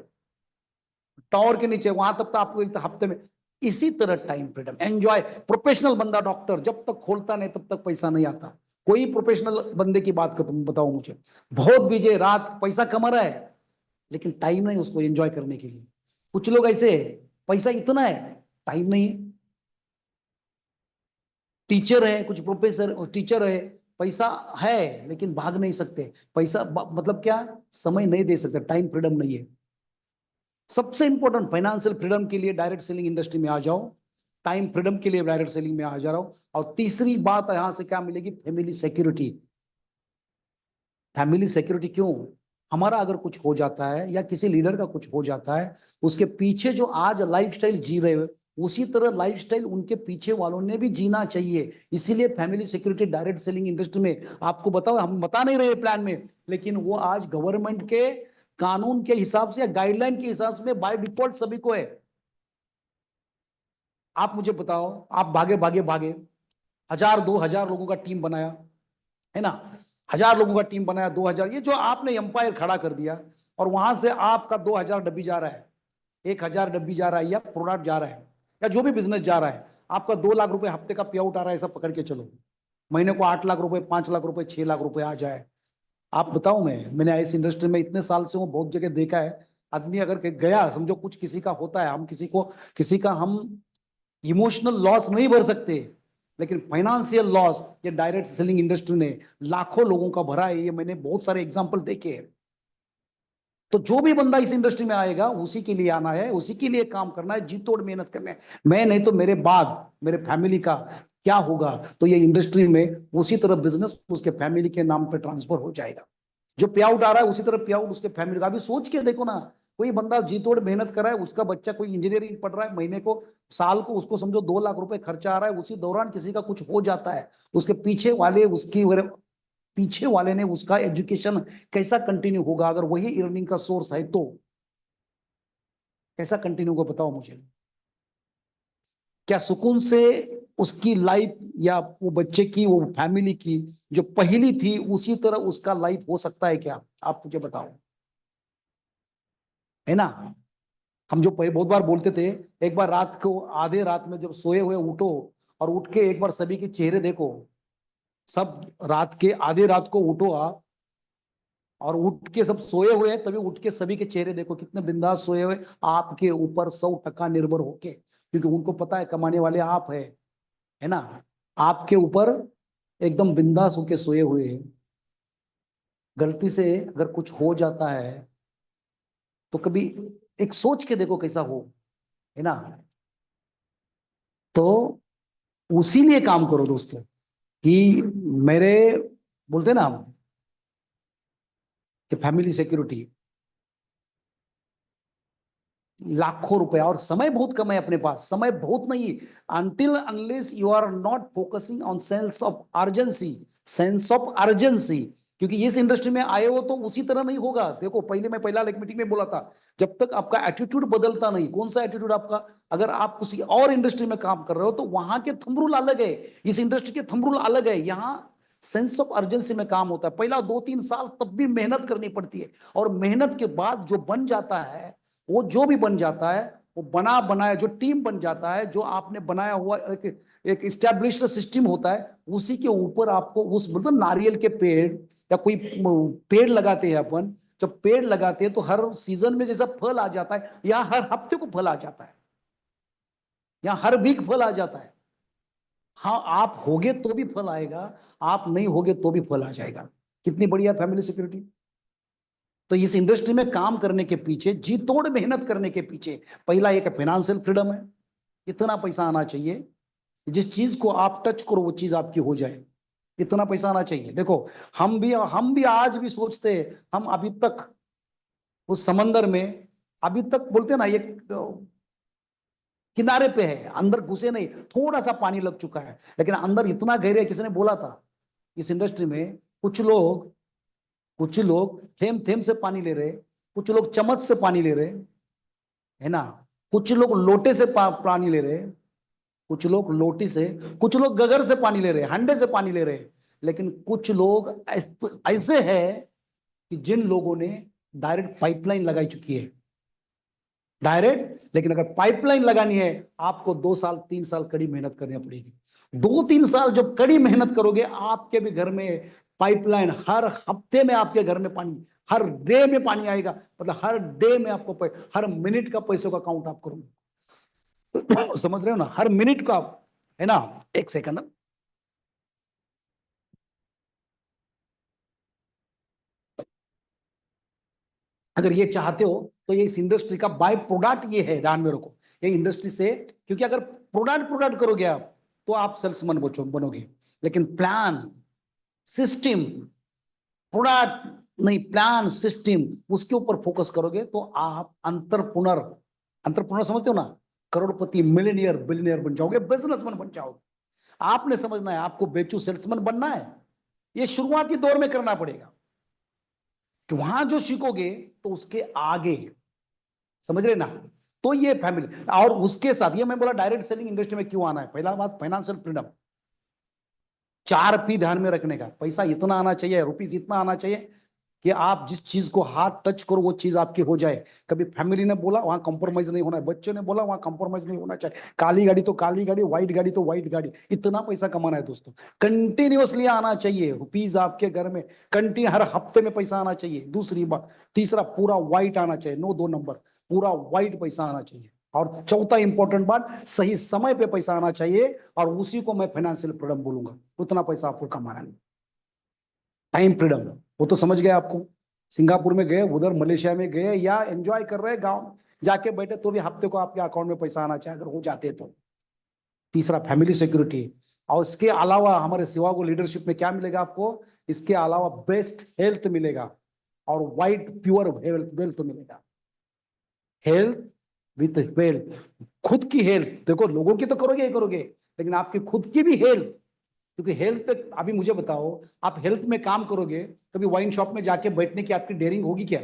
टावर के नीचे, वहां तक तो आपको हफ्ते में। इसी तरह टाइम फ्रीडम, एंजॉय। प्रोफेशनल बंदा डॉक्टर जब तक खोलता नहीं तब तक पैसा नहीं आता। कोई प्रोफेशनल बंदे की बात कर बताओ मुझे, बहुत बिजी, रात पैसा कमा रहा है लेकिन टाइम नहीं उसको एंजॉय करने के लिए। कुछ लोग ऐसे है, पैसा इतना है, टाइम नहीं है। टीचर है, कुछ प्रोफेसर टीचर है, पैसा है लेकिन भाग नहीं सकते। पैसा मतलब क्या? समय नहीं दे सकते, टाइम फ्रीडम नहीं है। सबसे इंपॉर्टेंट फाइनेंशियल फ्रीडम के लिए डायरेक्ट सेलिंग इंडस्ट्री में आ जाओ। टाइम फ्रीडम के लिए डायरेक्ट सेलिंग में आ जा रहा हूं। और तीसरी बात यहां से क्या मिलेगी, फैमिली सिक्योरिटी। फैमिली सिक्योरिटी क्यों, हमारा अगर कुछ हो जाता है या किसी लीडर का कुछ हो जाता है, उसके पीछे जो आज लाइफस्टाइल जी रहे हो उसी तरह लाइफस्टाइल उनके पीछे वालों ने भी जीना चाहिए। इसीलिए family security direct selling industry में, आपको बताओ, हम बता नहीं रहे प्लान में, लेकिन वो आज गवर्नमेंट के कानून के हिसाब से या गाइडलाइन के हिसाब से बाय डिफॉल्ट सभी को है। आप मुझे बताओ, आप भागे भागे भागे 1000-2000 लोगों का टीम बनाया, है ना, 1000 लोगों का टीम बनाया, 2000, ये जो आपने एम्पायर खड़ा कर दिया, और वहां से आपका 2000 डब्बी जा रहा है, 1000 डब्बी जा रहा है, या प्रोडक्ट जा रहा है, या जो भी बिजनेस जा रहा है, आपका 2 लाख रुपए हफ्ते का पे आउट आ रहा है, ऐसा पकड़ के चलो, महीने को 8 लाख रुपए, 5 लाख रुपए, 6 लाख रुपए आ जाए। आप बताओ, मैंने इस इंडस्ट्री में इतने साल से हूँ, बहुत जगह देखा है, आदमी अगर गया, समझो कुछ किसी का होता है, हम किसी का हम इमोशनल लॉस नहीं भर सकते, लेकिन फाइनेंशियल लॉस ये डायरेक्ट सेलिंग इंडस्ट्री ने लाखों लोगों का भरा है, ये मैंने बहुत सारे एग्जांपल देखे हैं। तो जो भी बंदा इस इंडस्ट्री में आएगा उसी के लिए आना है, उसी के लिए काम करना है, जी तोड़ मेहनत करना है। मैं नहीं तो मेरे बाद मेरे फैमिली का क्या होगा, तो ये इंडस्ट्री में उसी तरह बिजनेस उसके फैमिली के नाम पे ट्रांसफर हो जाएगा। जो पे आउट आ रहा है उसी तरह पे आउट उसके फैमिली का। अभी सोच के देखो ना, कोई बंदा जी तोड़ मेहनत कर रहा है, उसका बच्चा कोई इंजीनियरिंग पढ़ रहा है, महीने को साल को उसको समझो 2 लाख रुपए खर्चा आ रहा है, उसी दौरान किसी का कुछ हो जाता है, उसके पीछे वाले ने उसका एजुकेशन कैसा कंटिन्यू होगा, अगर वही अर्निंग का सोर्स है तो कैसा कंटिन्यू होगा, बताओ मुझे। क्या सुकून से उसकी लाइफ, या वो बच्चे की, वो फैमिली की जो पहली थी उसी तरह उसका लाइफ हो सकता है क्या, आप मुझे बताओ, है ना। हम जो पहले बहुत बार बोलते थे, एक बार रात को आधे रात में जब सोए हुए उठो और उठ के एक बार सभी के चेहरे देखो, सब रात के आधे रात को उठो आप, और उठ के सब सोए हुए हैं, तभी उठ के सभी के चेहरे देखो कितने बिंदास सोए हुए, आपके ऊपर 100% निर्भर होके, क्योंकि उनको पता है कमाने वाले आप है ना, आपके ऊपर एकदम बिंदास होके सोए हुए हैं। गलती से अगर कुछ हो जाता है तो कभी एक सोच के देखो कैसा हो, है ना। तो उसी लिए काम करो दोस्तों, कि मेरे बोलते ना हम, फैमिली सिक्योरिटी, लाखों रुपया, और समय बहुत कम है अपने पास, समय बहुत नहीं। Until unless you are not focusing on sense of urgency, क्योंकि इस इंडस्ट्री में आए हो तो उसी तरह नहीं होगा। देखो, मैं पहला एक मीटिंग में बोला था, जब तक आपका एटीट्यूड बदलता नहीं, कौन सा एटीट्यूड आपका, अगर आप किसी और इंडस्ट्री में काम कर रहे हो तो वहां के थंब रूल अलग है, इस इंडस्ट्री के थंब रूल अलग है। यहाँ सेंस ऑफ अर्जेंसी में काम होता है, पहला 2-3 साल तब भी मेहनत करनी पड़ती है, और मेहनत के बाद जो बन जाता है, वो जो भी बन जाता है, वो बना बनाया जो टीम बन जाता है, जो आपने बनाया हुआ एक इस्टेब्लिश्ड सिस्टम होता है, उसी के ऊपर आपको उस, मतलब नारियल के पेड़ या कोई पेड़ लगाते हैं अपन, जब पेड़ लगाते हैं तो हर सीजन में जैसा फल आ जाता है, या हर हफ्ते को फल आ जाता है, या हर वीक फल आ जाता है। हाँ, आप होगे तो भी फल आएगा, आप नहीं होगे तो भी फल आ जाएगा। कितनी बढ़िया फैमिली सिक्योरिटी। तो इस इंडस्ट्री में काम करने के पीछे, जी तोड़ मेहनत करने के पीछे, पहला एक फाइनेंशियल फ्रीडम है, इतना पैसा आना चाहिए, जिस चीज को आप टच करो वो चीज आपकी हो जाए, इतना पैसा आना चाहिए। देखो, हम भी आज भी सोचते हैं, हम अभी तक उस समंदर में, अभी तक बोलते ना, ये किनारे पे है, अंदर घुसे नहीं, थोड़ा सा पानी लग चुका है, लेकिन अंदर इतना गहरे। किसी ने बोला था इस इंडस्ट्री में कुछ लोग थेम थेम से पानी ले रहे, कुछ लोग चम्मच से पानी ले रहे, है ना, कुछ लोग लोटे से पानी ले रहे, कुछ लोग लोटी से, कुछ लोग गगर से पानी ले रहे, हंडे से पानी ले रहे, लेकिन कुछ लोग ऐसे हैं कि जिन लोगों ने डायरेक्ट पाइपलाइन लगाई चुकी है, डायरेक्ट। लेकिन अगर पाइपलाइन लगानी है, आपको 2 साल 3 साल कड़ी मेहनत करनी पड़ेगी। 2-3 साल जब कड़ी मेहनत करोगे, आपके भी घर में पाइपलाइन, हर हफ्ते में आपके घर में पानी, हर डे में पानी आएगा, मतलब हर डे में आपको हर मिनट का पैसों का काउंट आप करोगे। समझ रहे हो ना, हर मिनट का, है ना। एक सेकंड, अगर ये चाहते हो तो ये इस इंडस्ट्री का बाय प्रोडक्ट ये है, ध्यान में रखो। ये इंडस्ट्री से, क्योंकि अगर प्रोडक्ट करोगे आप तो आप सेल्समैन बनोगे, लेकिन प्लान, सिस्टम, प्रोडक्ट नहीं, प्लान, सिस्टम, उसके ऊपर फोकस करोगे तो आप अंतरप्रेन्योर समझते हो ना, करोड़पति, मिलियनियर, बिलियनियर बन जाओगे, बिजनेसमैन बन जाओगे। आपने समझना है, आपको बेचू सेल्समैन बनना है, ये शुरुआती दौर में करना पड़ेगा कि वहां जो सीखोगे तो उसके आगे, समझ रहे ना। तो ये फैमिली, और उसके साथ ये मैं बोला डायरेक्ट सेलिंग इंडस्ट्री में क्यों आना है, पहला बात फाइनेंशियल फ्रीडम, 4P ध्यान में रखने का, पैसा इतना आना चाहिए, रुपीज इतना आना चाहिए कि आप जिस चीज को हाथ टच करो वो चीज आपकी हो जाए। कभी फैमिली ने बोला वहां कंप्रोमाइज नहीं होना है, बच्चों ने बोला वहां कंप्रोमाइज नहीं होना चाहिए, काली गाड़ी तो काली गाड़ी, व्हाइट गाड़ी तो व्हाइट गाड़ी, इतना पैसा कमाना है दोस्तों, कंटिन्यूअसली आना चाहिए रुपीज आपके घर में, कंटिन्यू हर हफ्ते में पैसा आना चाहिए। दूसरी बात, तीसरा पूरा व्हाइट आना चाहिए, नो 2 नंबर, पूरा व्हाइट पैसा आना चाहिए। और चौथा इंपॉर्टेंट बात, सही समय पे पैसा आना चाहिए, और उसी को मैं फाइनेंशियल फ्रीडम बोलूंगा। उतना पैसा आपको कमाना है, टाइम फ्रीडम, वो तो समझ गए आपको। सिंगापुर में गए, उधर मलेशिया में गए, या एंजॉय कर रहे गांव जाके बैठे तो भी हफ्ते को आपके अकाउंट में पैसा आना चाहिए, अगर हो जाते तो। तीसरा फैमिली सिक्योरिटी, और इसके अलावा हमारे सिवा को लीडरशिप में क्या मिलेगा आपको, इसके अलावा बेस्ट हेल्थ मिलेगा, और वाइट प्योर वेल्थ मिलेगा। हेल्थ विथ वेल्थ, खुद की हेल्थ, देखो लोगों की तो करोगे ही करोगे, लेकिन आपकी खुद की भी हेल्थ, क्योंकि हेल्थ पे अभी मुझे बताओ, आप हेल्थ में काम करोगे, कभी वाइन शॉप में जाके बैठने की आपकी डेयरिंग होगी क्या?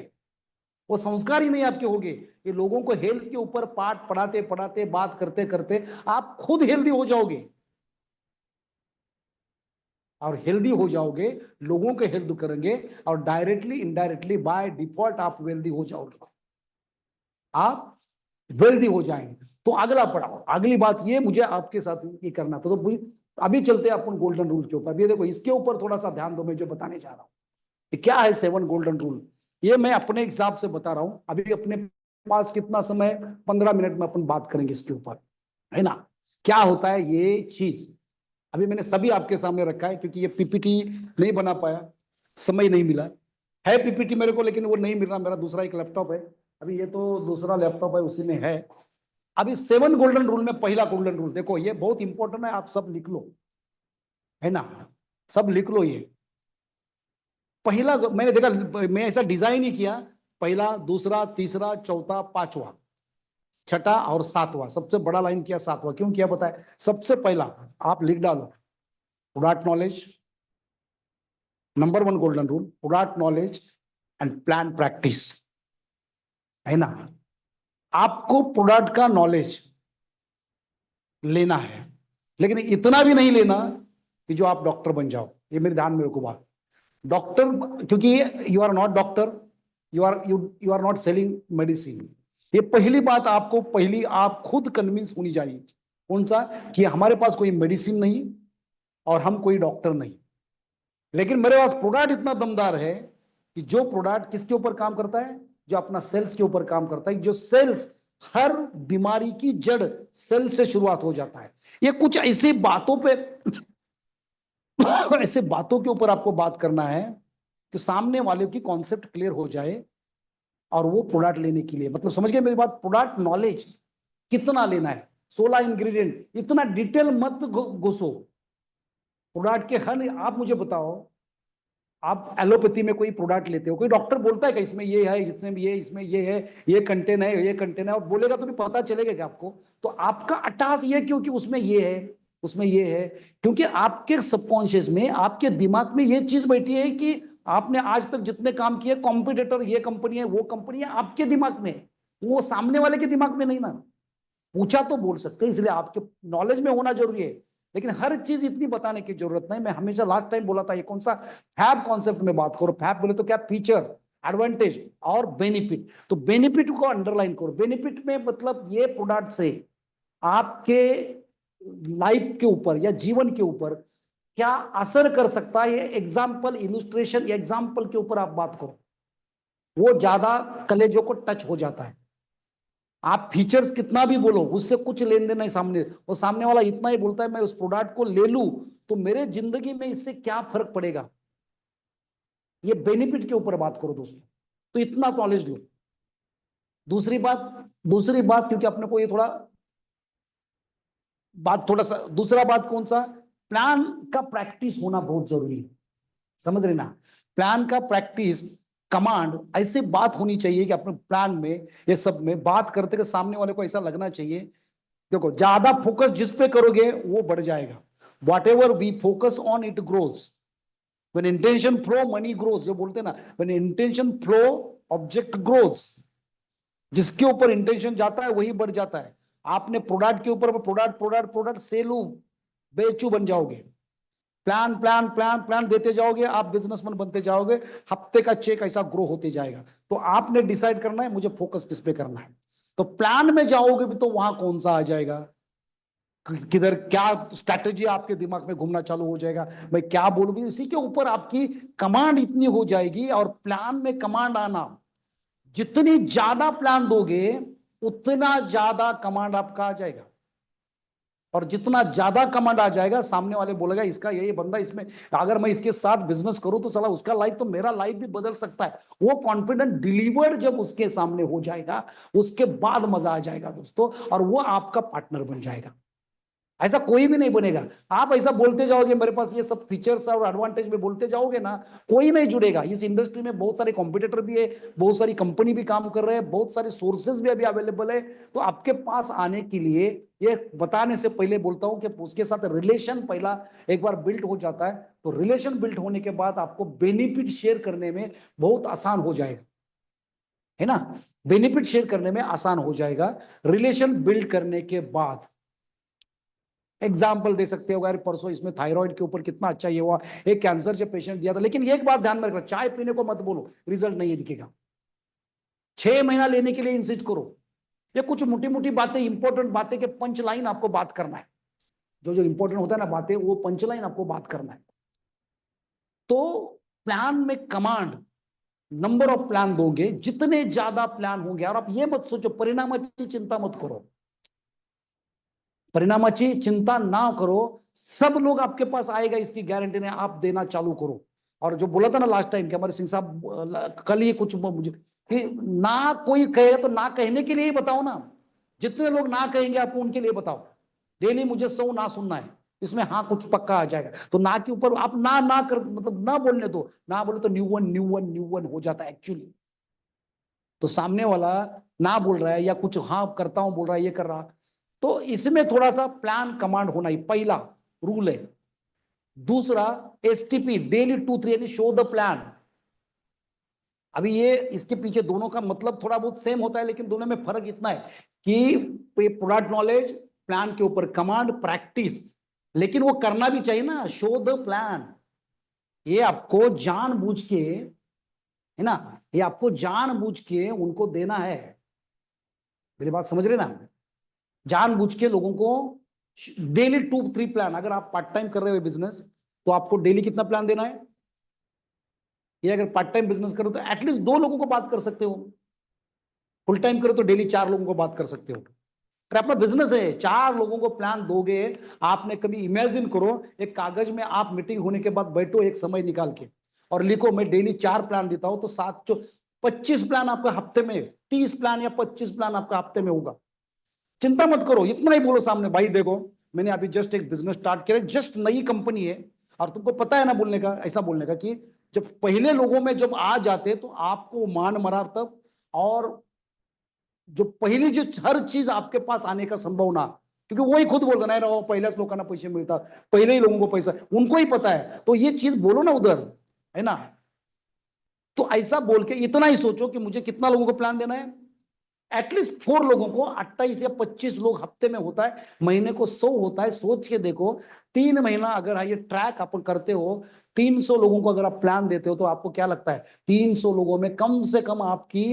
वो संस्कार ही नहीं आपके होंगे। ये लोगों को हेल्थ के ऊपर पाठ पढ़ाते पढ़ाते, बात करते करते आप खुद हेल्दी हो जाओगे, और हेल्दी हो जाओगे, लोगों को हेल्थ करेंगे, और डायरेक्टली इनडायरेक्टली बाय डिफॉल्ट आप वेल्दी हो जाओगे, आप वेल्दी हो जाएंगे। तो अगला पड़ाव, अगली बात ये मुझे आपके साथ ये करना था, तो अभी चलते हैं अपन गोल्डन रूल के ऊपर। ये देखो, इसके ऊपर थोड़ा सा ध्यान दो, मैं जो बताने जा रहा हूं क्या है 7 गोल्डन रूल। ये मैं अपने हिसाब से बता रहा हूं, अभी अपने पास कितना समय, 15 मिनट में अपन बात करेंगे इसके ऊपर, है ना। क्या होता है ये चीज, अभी मैंने सभी आपके सामने रखा है, क्योंकि ये पीपीटी नहीं बना पाया, समय नहीं मिला है पीपीटी मेरे को, लेकिन वो नहीं मिल रहा, मेरा दूसरा एक लैपटॉप है, अभी ये तो दूसरा लैपटॉप है, उसी में है। अभी 7 गोल्डन रूल में पहला गोल्डन रूल देखो, ये बहुत इंपॉर्टेंट है, आप सब लिख लो, है ना, सब लिख लो। ये पहला मैंने देखा, मैं ऐसा डिजाइन ही किया, पहला, दूसरा, तीसरा, चौथा, पांचवा, छठा और सातवां, सबसे बड़ा लाइन किया सातवां। क्यों किया बताए? सबसे पहला आप लिख डालो, product knowledge, number 1 golden rule, product knowledge and plan practice, है ना। आपको प्रोडक्ट का नॉलेज लेना है, लेकिन इतना भी नहीं लेना कि जो आप डॉक्टर बन जाओ। ये मेरे ध्यान में रखो बात, डॉक्टर, क्योंकि you are not doctor, you are not selling medicine. ये पहली बात आपको, पहली आप खुद कन्विंस होनी चाहिए, कौन सा, कि हमारे पास कोई मेडिसिन नहीं और हम कोई डॉक्टर नहीं, लेकिन मेरे पास प्रोडक्ट इतना दमदार है कि जो प्रोडक्ट किसके ऊपर काम करता है, जो अपना सेल्स के ऊपर काम करता है, जो सेल्स, हर बीमारी की जड़ सेल से शुरुआत हो जाता है। ये कुछ ऐसी बातों पे ऐसे बातों के ऊपर आपको बात करना है कि सामने वाले की कॉन्सेप्ट क्लियर हो जाए, और वो प्रोडक्ट लेने के लिए, मतलब समझ गए मेरी बात, प्रोडक्ट नॉलेज कितना लेना है, 16 इंग्रेडिएंट, इतना डिटेल मत घुसो प्रोडक्ट के। हर, आप मुझे बताओ, आप एलोपैथी में कोई प्रोडक्ट लेते हो, कोई डॉक्टर बोलता है कि इसमें ये है, इसमें ये है, ये कंटेन है, ये कंटेन है, और बोलेगा तो भी पता चलेगा कि आपको, तो आपका अट्टहास ये क्यों कि उसमें ये है, उसमें ये है, क्योंकि आपके सबकॉन्शियस में, आपके दिमाग में ये चीज बैठी है कि आपने आज तक जितने काम किए, कॉम्पिटिटर ये कंपनी है, वो कंपनी है, आपके दिमाग में, वो सामने वाले के दिमाग में नहीं ना। पूछा तो बोल सकते हैं, इसलिए आपके नॉलेज में होना जरूरी है, लेकिन हर चीज इतनी बताने की जरूरत नहीं। मैं हमेशा लास्ट टाइम बोला था, ये कौन सा फैब कॉन्सेप्ट में बात करो, फैब बोले तो क्या, फीचर, एडवांटेज और बेनिफिट। तो बेनिफिट को अंडरलाइन करो, बेनिफिट में मतलब ये प्रोडक्ट से आपके लाइफ के ऊपर या जीवन के ऊपर क्या असर कर सकता है, ये एग्जाम्पल, इलुस्ट्रेशन, एग्जाम्पल के ऊपर आप बात करो, वो ज्यादा कलेजों को टच हो जाता है। आप फीचर्स कितना भी बोलो, उससे कुछ लेन देन नहीं सामने, वो सामने वाला इतना ही बोलता है मैं उस प्रोडक्ट को ले लूं तो मेरे जिंदगी में इससे क्या फर्क पड़ेगा, ये बेनिफिट के ऊपर बात करो दोस्तों, तो इतना नॉलेज लो। दूसरी बात, क्योंकि अपने को ये थोड़ा बात थोड़ा सा, दूसरा बात कौन सा, प्लान का प्रैक्टिस होना बहुत जरूरी है, समझ रहे ना। प्लान का प्रैक्टिस, कमांड, ऐसे बात होनी चाहिए कि अपने प्लान में, ये सब में बात करते के सामने वाले को ऐसा लगना चाहिए, देखो ज्यादा फोकस जिस पे करोगे वो बढ़ जाएगा। Whatever we focus on it grows, when intention flow money grows, जो बोलते हैं ना, when intention flow object grows. जिसके ऊपर इंटेंशन जाता है वही बढ़ जाता है। आपने प्रोडक्ट के ऊपर प्रोडक्ट प्रोडक्ट प्रोडक्ट सेलू बेचू बन जाओगे, प्लान प्लान प्लान प्लान देते जाओगे, आप बिजनेसमैन बनते जाओगे, हफ्ते का चेक ऐसा ग्रो होते जाएगा। तो आपने डिसाइड करना है मुझे फोकस किस पे करना है। तो प्लान में जाओगे भी तो वहां कौन सा आ जाएगा, किधर क्या स्ट्रैटेजी आपके दिमाग में घूमना चालू हो जाएगा, मैं क्या बोलूं, इसी के ऊपर आपकी कमांड इतनी हो जाएगी। और प्लान में कमांड आना, जितनी ज्यादा प्लान दोगे उतना ज्यादा कमांड आपका आ जाएगा। और जितना ज्यादा कमांड आ जाएगा, सामने वाले बोलेगा इसका ये बंदा, इसमें अगर मैं इसके साथ बिजनेस करूं तो साला उसका लाइफ तो मेरा लाइफ भी बदल सकता है। वो कॉन्फिडेंट डिलीवर्ड जब उसके सामने हो जाएगा, उसके बाद मजा आ जाएगा दोस्तों, और वो आपका पार्टनर बन जाएगा। ऐसा कोई भी नहीं बनेगा। आप ऐसा बोलते जाओगे मेरे पास ये सब फीचर्स और एडवांटेज में बोलते जाओगे ना, कोई नहीं जुड़ेगा। इस इंडस्ट्री में बहुत सारे कॉम्पिटिटर भी है, बहुत सारी कंपनी भी काम कर रहे हैं, बहुत सारे सोर्सेज भी अभी अवेलेबल है। तो आपके पास आने के लिए, ये बताने से पहले बोलता हूं कि उसके साथ रिलेशन पहला एक बार बिल्ड हो जाता है, तो रिलेशन बिल्ड होने के बाद आपको बेनिफिट शेयर करने में बहुत आसान हो जाएगा, है ना। बेनिफिट शेयर करने में आसान हो जाएगा रिलेशन बिल्ड करने के बाद। एग्जाम्पल दे सकते हो, यार परसों इसमें थायराइड के ऊपर कितना अच्छा ये हुआ, एक कैंसर से पेशेंट दिया था। लेकिन एक बात ध्यान में रखना, चाय पीने को मत बोलो, रिजल्ट नहीं दिखेगा। 6 महीना लेने के लिए इंसिस्ट करो। ये कुछ मोटी मोटी बातें, इंपॉर्टेंट बातें के पंच लाइन आपको बात करना है। जो जो इंपॉर्टेंट होता है ना बातें, वो पंच लाइन आपको बात करना है। तो प्लान में कमांड, नंबर ऑफ प्लान दोगे, जितने ज्यादा प्लान होंगे, और आप ये मत सोचो, परिणामाची चिंता मत करो, परिणामाची चिंता ना करो। सब लोग आपके पास आएगा इसकी गारंटी ने, आप देना चालू करो। और जो बोला था ना लास्ट टाइम कि हमारे सिंह साहब कल ही कुछ मुझे कि ना कोई कहेगा तो ना कहने के लिए ही बताओ ना। जितने लोग ना कहेंगे आपको उनके लिए बताओ। डेली मुझे 100 ना सुनना है, इसमें हाँ कुछ पक्का आ जाएगा। तो ना के ऊपर आप ना ना कर, मतलब ना बोलने दो, ना बोले तो new one new one new one हो जाता है एक्चुअली। तो सामने वाला ना बोल रहा है या कुछ हाँ करता हूं बोल रहा है, ये कर रहा, तो इसमें थोड़ा सा प्लान कमांड होना ही पहला रूल है। दूसरा एसटीपी, डेली 2-3, यानी शो द प्लान। अभी ये इसके पीछे दोनों का मतलब थोड़ा बहुत सेम होता है, लेकिन दोनों में फर्क इतना है कि प्रोडक्ट नॉलेज, प्लान के ऊपर कमांड, प्रैक्टिस। लेकिन वो करना भी चाहिए ना, शो द प्लान। ये आपको जानबूझ के, है ना, ये आपको जानबूझ के उनको देना है। मेरी बात समझ रहे ना, जानबूझ के लोगों को डेली 2-3 प्लान। अगर आप पार्ट टाइम कर रहे हो बिजनेस तो आपको डेली कितना प्लान देना है, ये अगर पार्ट टाइम बिजनेस करो तो एटलीस्ट 2 लोगों को बात कर सकते हो। फुल टाइम करो तो डेली 4 लोगों को बात कर सकते हो। अगर अपना बिजनेस है, 4 लोगों को प्लान दोगे। आपने कभी इमेजिन करो, एक कागज में आप मीटिंग होने के बाद बैठो एक समय निकाल के और लिखो मैं डेली 4 प्लान देता हूं, तो 25 प्लान आपका हफ्ते में, 30 प्लान या 25 प्लान आपका हफ्ते में होगा। चिंता मत करो, इतना ही बोलो सामने, भाई देखो मैंने अभी जस्ट एक बिजनेस स्टार्ट किया, जस्ट नई कंपनी है। और तुमको पता है ना बोलने का, ऐसा बोलने का कि जब पहले लोगों में जब आ जाते तो आपको मान मरा तब, और जो पहली जो हर चीज आपके पास आने का संभावना, क्योंकि वही खुद बोलता ना वो पहिल्याच लोकांना पैसे मिलता, पहले ही लोगों को पैसा, उनको ही पता है। तो ये चीज बोलो ना उधर, है ना। तो ऐसा बोल के इतना ही सोचो कि मुझे कितना लोगों को प्लान देना है, एटलीस्ट 4 लोगों को। 28 या 25 लोग हफ्ते में होता है, महीने को 100 होता है। सोच के देखो, 3 महीना अगर ये ट्रैक आप करते हो, 300 लोगों को अगर आप प्लान देते हो, तो आपको क्या लगता है 300 लोगों में कम से कम आपकी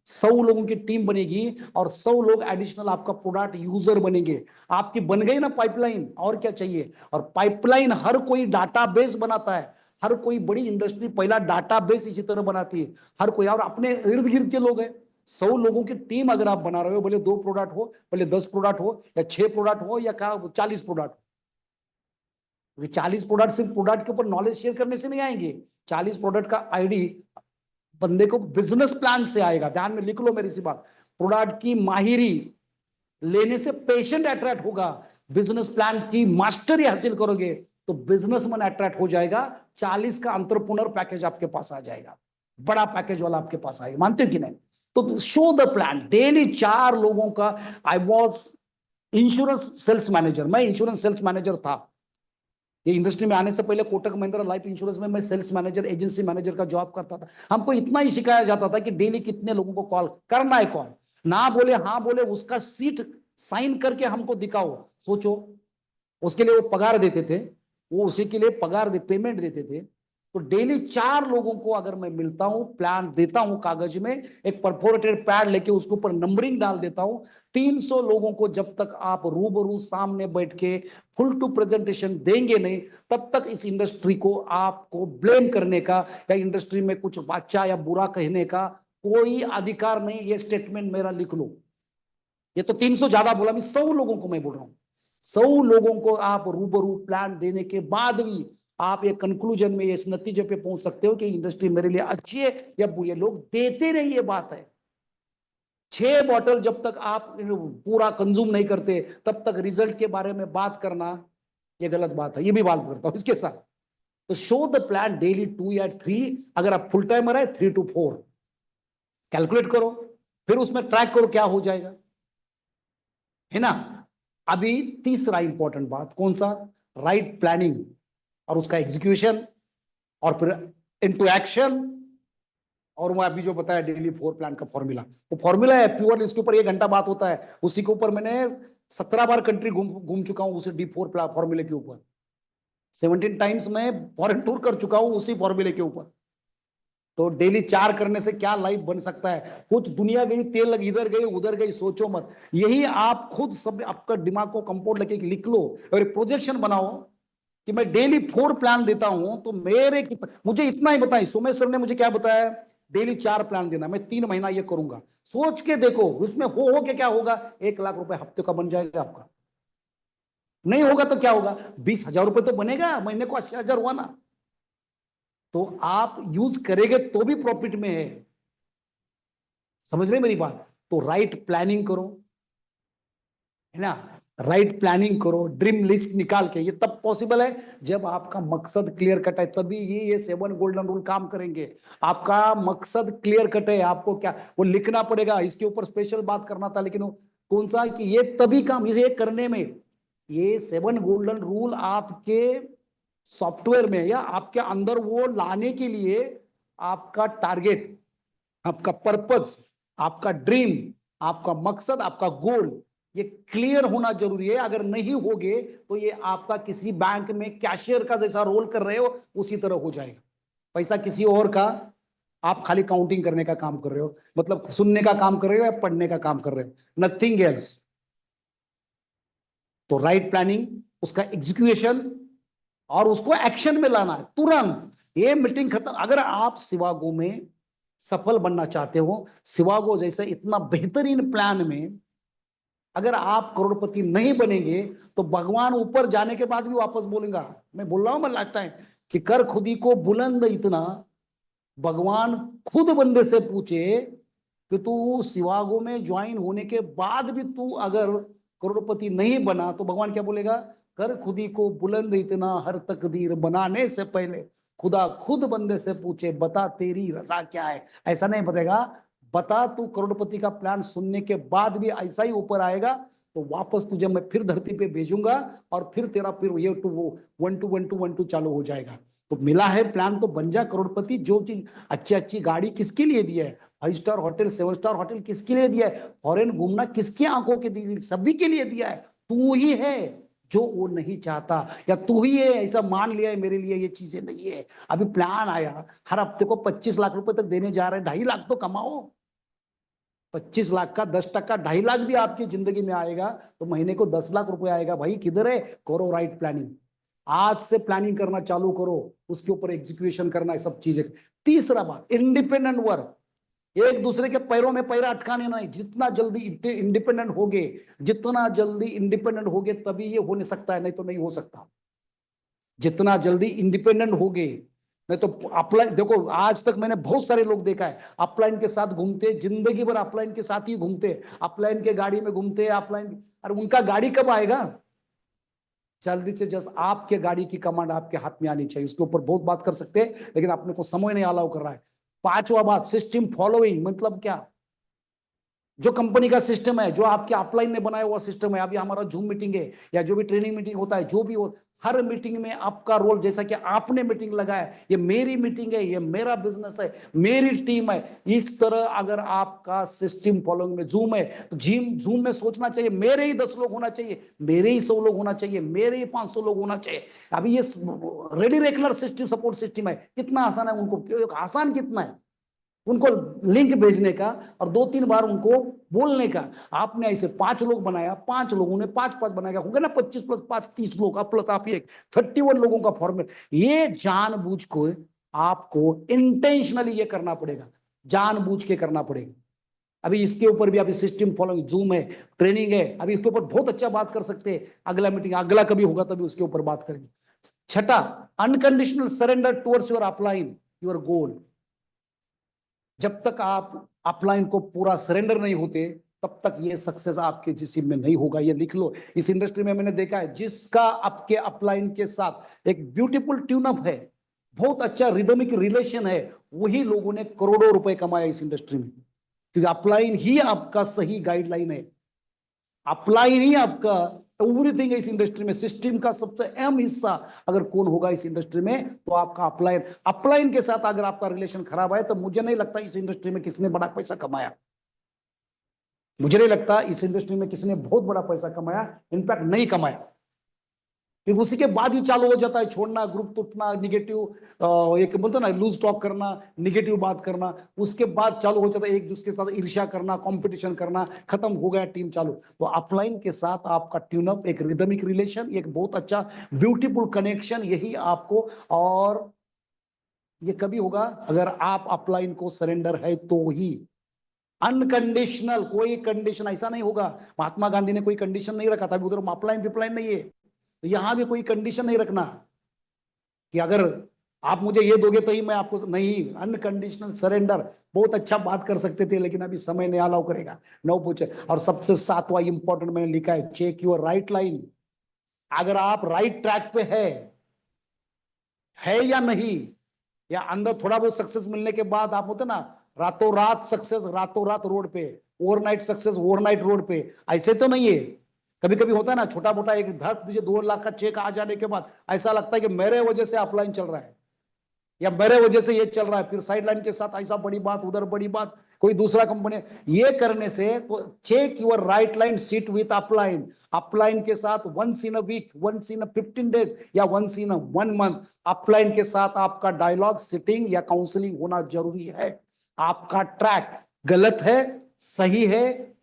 100 लोगों की टीम बनेगी, और 100 लोग एडिशनल आपका प्रोडक्ट यूजर बनेंगे। आपकी बन गई ना पाइपलाइन, और क्या चाहिए। और पाइपलाइन हर कोई डाटाबेस बनाता है, हर कोई बड़ी इंडस्ट्री पहला डाटाबेस इसी तरह बनाती है, हर कोई। और अपने इर्द गिर्द के लोग हैं, 100 लोगों की टीम अगर आप बना रहे हो, भले 2 प्रोडक्ट हो, भले 10 प्रोडक्ट हो, या 6 प्रोडक्ट हो, या 40 प्रोडक्ट। 40 प्रोडक्ट सिर्फ प्रोडक्ट के ऊपर नॉलेज शेयर करने से नहीं आएंगे। 40 प्रोडक्ट का आईडी बंदे को बिजनेस प्लान से आएगा। ध्यान में लिख लो मेरी सी बात, प्रोडक्ट की माहिरी लेने से पेशेंट अट्रैक्ट होगा, बिजनेस प्लान की मास्टरी हासिल करोगे तो बिजनेसमैन अट्रैक्ट हो जाएगा, 40 का एंटरप्रेन्योर पैकेज आपके पास आ जाएगा, बड़ा पैकेज वाला आपके पास आएगा। मानते हो कि नहीं? तो शो द प्लान। डेली 4 लोगों का, I was insurance sales manager, मैं इंश्योरेंस सेल्स मैनेजर था। ये इंडस्ट्री में आने से पहले कोटक महिंद्रा लाइफ इंश्योरेंस में मैं सेल्स मैनेजर, एजेंसी मैनेजर का जॉब करता था। हमको इतना ही सिखाया जाता था कि डेली कितने लोगों को कॉल करना है, कॉल ना बोले हाँ बोले, उसका सीट साइन करके हमको दिखाओ। सोचो, उसके लिए वो पगार देते थे, वो उसी के लिए पगार पेमेंट देते थे। तो डेली 4 लोगों को अगर मैं मिलता हूं, प्लान देता हूं कागज में, एक परफोरेटेड पैड लेके उसके ऊपर नंबरिंग डाल देता हूं, 300 लोगों को जब तक आप रूबरू सामने बैठ के फुल टू प्रेजेंटेशन देंगे नहीं, तब तक इस इंडस्ट्री को आपको ब्लेम करने का या इंडस्ट्री में कुछ अच्छा या बुरा कहने का कोई अधिकार नहीं। ये स्टेटमेंट मेरा लिख लो। ये तो 300 ज्यादा बोला, मैं 100 लोगों को मैं बोल रहा हूं। 100 लोगों को आप रूबरू प्लान देने के बाद भी आप ये कंक्लूजन में, इस नतीजे पे पहुंच सकते हो कि इंडस्ट्री मेरे लिए अच्छी है या बुरी है। लोग देते रहे, ये बात है। 6 बॉटल जब तक आप पूरा कंज्यूम नहीं करते तब तक रिजल्ट के बारे में बात करना ये गलत बात है। ये भी बात करता हूं इसके साथ। तो शो द प्लान डेली 2 या 3, अगर आप फुल टाइमर है 3 to 4 कैलकुलेट करो, फिर उसमें ट्रैक करो क्या हो जाएगा, है ना। अभी तीसरा इंपॉर्टेंट बात कौन सा? राइट प्लानिंग और उसका एग्जीक्यूशन, और फिर इनटू एक्शन। और मैं अभी जो बताया डेली 4 प्लान का फॉर्मूला, वो फॉर्मूला है प्योर, इसके ऊपर 1 घंटा बात होता है। उसी के ऊपर मैंने 17 बार कंट्री घूम चुका हूं, उसी D4 फॉर्मूले के ऊपर। 17 टाइम्स मैं फॉरेन टूर कर चुका हूं उसी फॉर्मूले के ऊपर। तो डेली 4 करने से क्या लाइफ बन सकता है? कुछ दुनिया गई, तेल लगी, इधर गई उधर गई, सोचो मत। यही आप खुद सब आपका दिमाग को कंपाउंड लेके लिख लो और एक प्रोजेक्शन बनाओ कि मैं डेली 4 प्लान देता हूं तो मुझे इतना ही बताएं। सोमेश सर ने मुझे क्या बताया? डेली 4 प्लान देना, मैं 3 महीना ये करूंगा। सोच के देखो इसमें हो के क्या होगा? 1 लाख रुपए हफ्ते का बन जाएगा आपका। नहीं होगा तो क्या होगा? 20,000 रुपए तो बनेगा, महीने को 80,000 हुआ ना। तो आप यूज करेंगे तो भी प्रॉफिट में है। समझ रहे मेरी बात? तो राइट प्लानिंग करो, है ना। राइट प्लानिंग करो, ड्रीम लिस्ट निकाल के। ये तब पॉसिबल है जब आपका मकसद क्लियर कट है, तभी ये 7 गोल्डन रूल काम करेंगे। आपका मकसद क्लियर कट है, आपको क्या वो लिखना पड़ेगा। इसके ऊपर स्पेशल बात करना था, लेकिन कौन सा कि ये तभी काम, इसे करने में ये 7 गोल्डन रूल आपके सॉफ्टवेयर में या आपके अंदर वो लाने के लिए आपका टारगेट, आपका पर्पस, आपका ड्रीम, आपका मकसद, आपका गोल, ये क्लियर होना जरूरी है। अगर नहीं होगे तो ये आपका किसी बैंक में कैशियर का जैसा रोल कर रहे हो उसी तरह हो जाएगा। पैसा किसी और का, आप खाली काउंटिंग करने का काम कर रहे हो, मतलब सुनने का काम कर रहे हो या पढ़ने का काम कर रहे हो, नथिंग एल्स। तो राइट प्लानिंग, उसका एग्जीक्यूशन और उसको एक्शन में लाना है तुरंत। ये मीटिंग खत्म। अगर आप शिवागो में सफल बनना चाहते हो, शिवागो जैसे इतना बेहतरीन प्लान में अगर आप करोड़पति नहीं बनेंगे तो भगवान ऊपर जाने के बाद भी वापस बोलेगा। मैं बोल रहा हूं मैं लास्ट टाइम कि कर खुदी को बुलंद इतना, भगवान खुद बंदे से पूछे कि तू शिवागो में ज्वाइन होने के बाद भी तू अगर करोड़पति नहीं बना तो भगवान क्या बोलेगा? कर खुदी को बुलंद इतना, हर तकदीर बनाने से पहले खुदा खुद बंदे से पूछे बता तेरी रजा क्या है। ऐसा नहीं बताएगा, बता तू करोड़पति का प्लान सुनने के बाद भी ऐसा ही ऊपर आएगा तो वापस तुझे मैं फिर धरती पे भेजूंगा और फिर तेरा फिर ये टू वो 1 to 1 to 1 2 चालू हो जाएगा। तो मिला है प्लान तो बन जा करोड़पति। जो चीज अच्छी अच्छी गाड़ी किसके लिए दिया है, 5 स्टार होटल 7 स्टार होटल किसके लिए दिया है, फॉरेन घूमना किसकी आंखों के दी, सभी के लिए दिया है। तू ही है जो वो नहीं चाहता, या तू ही है ऐसा मान लिया है मेरे लिए ये चीजें नहीं है। अभी प्लान आया, हर हफ्ते को 25 लाख रुपए तक देने जा रहे हैं, 2.5 लाख तो कमाओ। 25 लाख का 10%, 2.5 लाख भी आपकी जिंदगी में आएगा तो महीने को 10 लाख रुपए आएगा। भाई किधर है? करो राइट प्लानिंग। आज से प्लानिंग करना चालू करो, उसके ऊपर एग्जीक्यूशन करना है सब चीजें। तीसरा बात, इंडिपेंडेंट वर्क। एक दूसरे के पैरों में पैरा अटकाने नहीं। जितना जल्दी इंडिपेंडेंट होगे, जितना जल्दी इंडिपेंडेंट होगे तभी ये हो नहीं सकता है, नहीं तो नहीं हो सकता। जितना जल्दी इंडिपेंडेंट होगे, नहीं तो अपलाइन। देखो आज तक मैंने बहुत सारे लोग देखा है अपलाइन के साथ घूमते, जिंदगी भर अपलाइन के साथ ही घूमते, अपलाइन के गाड़ी में घूमते, अपलाइन। अरे उनका गाड़ी कब आएगा? जल्दी से जल्द आपके गाड़ी की कमांड आपके हाथ में आनी चाहिए। उसके ऊपर बहुत बात कर सकते हैं, लेकिन अपने को समय नहीं अलाउ कर रहा है। पांचवा बात, सिस्टम फॉलोइंग, मतलब क्या? जो कंपनी का सिस्टम है, जो आपके अपलाइन ने बनाया हुआ सिस्टम है, अभी हमारा जूम मीटिंग है या जो भी ट्रेनिंग मीटिंग होता है, जो भी हो, हर मीटिंग में आपका रोल, जैसा कि आपने मीटिंग लगाया, ये मेरी मीटिंग है, ये मेरा बिजनेस है, मेरी टीम है, इस तरह अगर आपका सिस्टम फॉलोइंग में जूम है तो जूम में सोचना चाहिए मेरे ही 10 लोग होना चाहिए, मेरे ही 100 लोग होना चाहिए, मेरे ही 500 लोग होना चाहिए। अभी ये ready regular system, support system है, कितना आसान है उनको, आसान कितना है उनको लिंक भेजने का और 2-3 बार उनको बोलने का। आपने ऐसे 5 लोग बनाया, 5 लोगों ने 5-5 बनाया, होगा ना 25 + 5 30 लोग, प्लस आप एक 31 लोगों का फॉर्मेट। ये जानबूझ को आपको इंटेंशनली ये करना पड़ेगा, जानबूझ के करना पड़ेगा। अभी इसके ऊपर भी अभी सिस्टम फॉलोइंग जूम है, ट्रेनिंग है, अभी इसके ऊपर बहुत अच्छा बात कर सकते हैं। अगला मीटिंग अगला कभी होगा तभी उसके ऊपर बात करेंगे। छठा, unconditional surrender towards your upline, your goal. जब तक आप अपलाइन को पूरा सरेंडर नहीं होते तब तक ये सक्सेस आपके जिस्म में नहीं होगा। ये लिख लो, इस इंडस्ट्री में मैंने देखा है, जिसका आपके अपलाइन के साथ एक ब्यूटीफुल ट्यून अप है, बहुत अच्छा रिदमिक रिलेशन है, वही लोगों ने करोड़ों रुपए कमाया इस इंडस्ट्री में, क्योंकि अपलाइन ही आपका सही गाइडलाइन है। अपलाइन ही आपका एवरीथिंग है इस इंडस्ट्री में। सिस्टम का सबसे अहम हिस्सा अगर कौन होगा इस इंडस्ट्री में तो आपका अपलाइन। अपलाइन के साथ अगर आपका रिलेशन खराब है तो मुझे नहीं लगता इस इंडस्ट्री में किसने बड़ा पैसा कमाया। मुझे नहीं लगता इस इंडस्ट्री में किसने बहुत बड़ा पैसा कमाया, इनफैक्ट नहीं कमाया। फिर उसी के बाद ही चालू हो जाता है छोड़ना, ग्रुप टूटना, निगेटिव, एक बोलते ना लूज टॉक करना, निगेटिव बात करना, उसके बाद चालू हो जाता है एक दूसरे के साथ ईर्ष्या करना, कंपटीशन करना, खत्म हो गया टीम चालू। तो अपलाइन के साथ आपका ट्यून अप, एक रिदमिक रिलेशन, एक बहुत अच्छा ब्यूटीफुल कनेक्शन, यही आपको, और ये कभी होगा अगर आप अपलाइन को सरेंडर है तो ही। अनकंडीशनल, कोई कंडीशन ऐसा नहीं होगा। महात्मा गांधी ने कोई कंडीशन नहीं रखा था, उधर अपलाइन पिपलाइन नहीं है, तो यहां भी कोई कंडीशन नहीं रखना कि अगर आप मुझे ये दोगे तो ही मैं आपको, नहीं, अनकंडीशनल सरेंडर। बहुत अच्छा बात कर सकते थे लेकिन अभी समय नहीं अलाउ करेगा, नो पूछे। और सबसे 7वां इंपॉर्टेंट मैंने लिखा है, चेक योर राइट लाइन। अगर आप राइट ट्रैक पे है या नहीं, या अंदर थोड़ा बहुत सक्सेस मिलने के बाद आप होते ना रातों रात सक्सेस, रातों रात रोड पे, ओवरनाइट सक्सेस ओवरनाइट रोड पे, ऐसे तो नहीं है। कभी कभी होता है ना छोटा मोटा एक धक दीजिए 2 लाख का चेक आ जाने के बाद ऐसा लगता है कि मेरे वजह से अपलाइन चल रहा है या मेरे वजह से ये चल रहा है, फिर साइड लाइन के साथ ऐसा बड़ी बात, उधर बड़ी बात, कोई दूसरा कंपनी, ये करने से तो check your right line, sit with upline. Upline के साथ once in a week, once in 15 days या वंस इन 1 मंथ अपलाइन के साथ आपका डायलॉग, सिटिंग या काउंसलिंग होना जरूरी है। आपका ट्रैक गलत है, सही है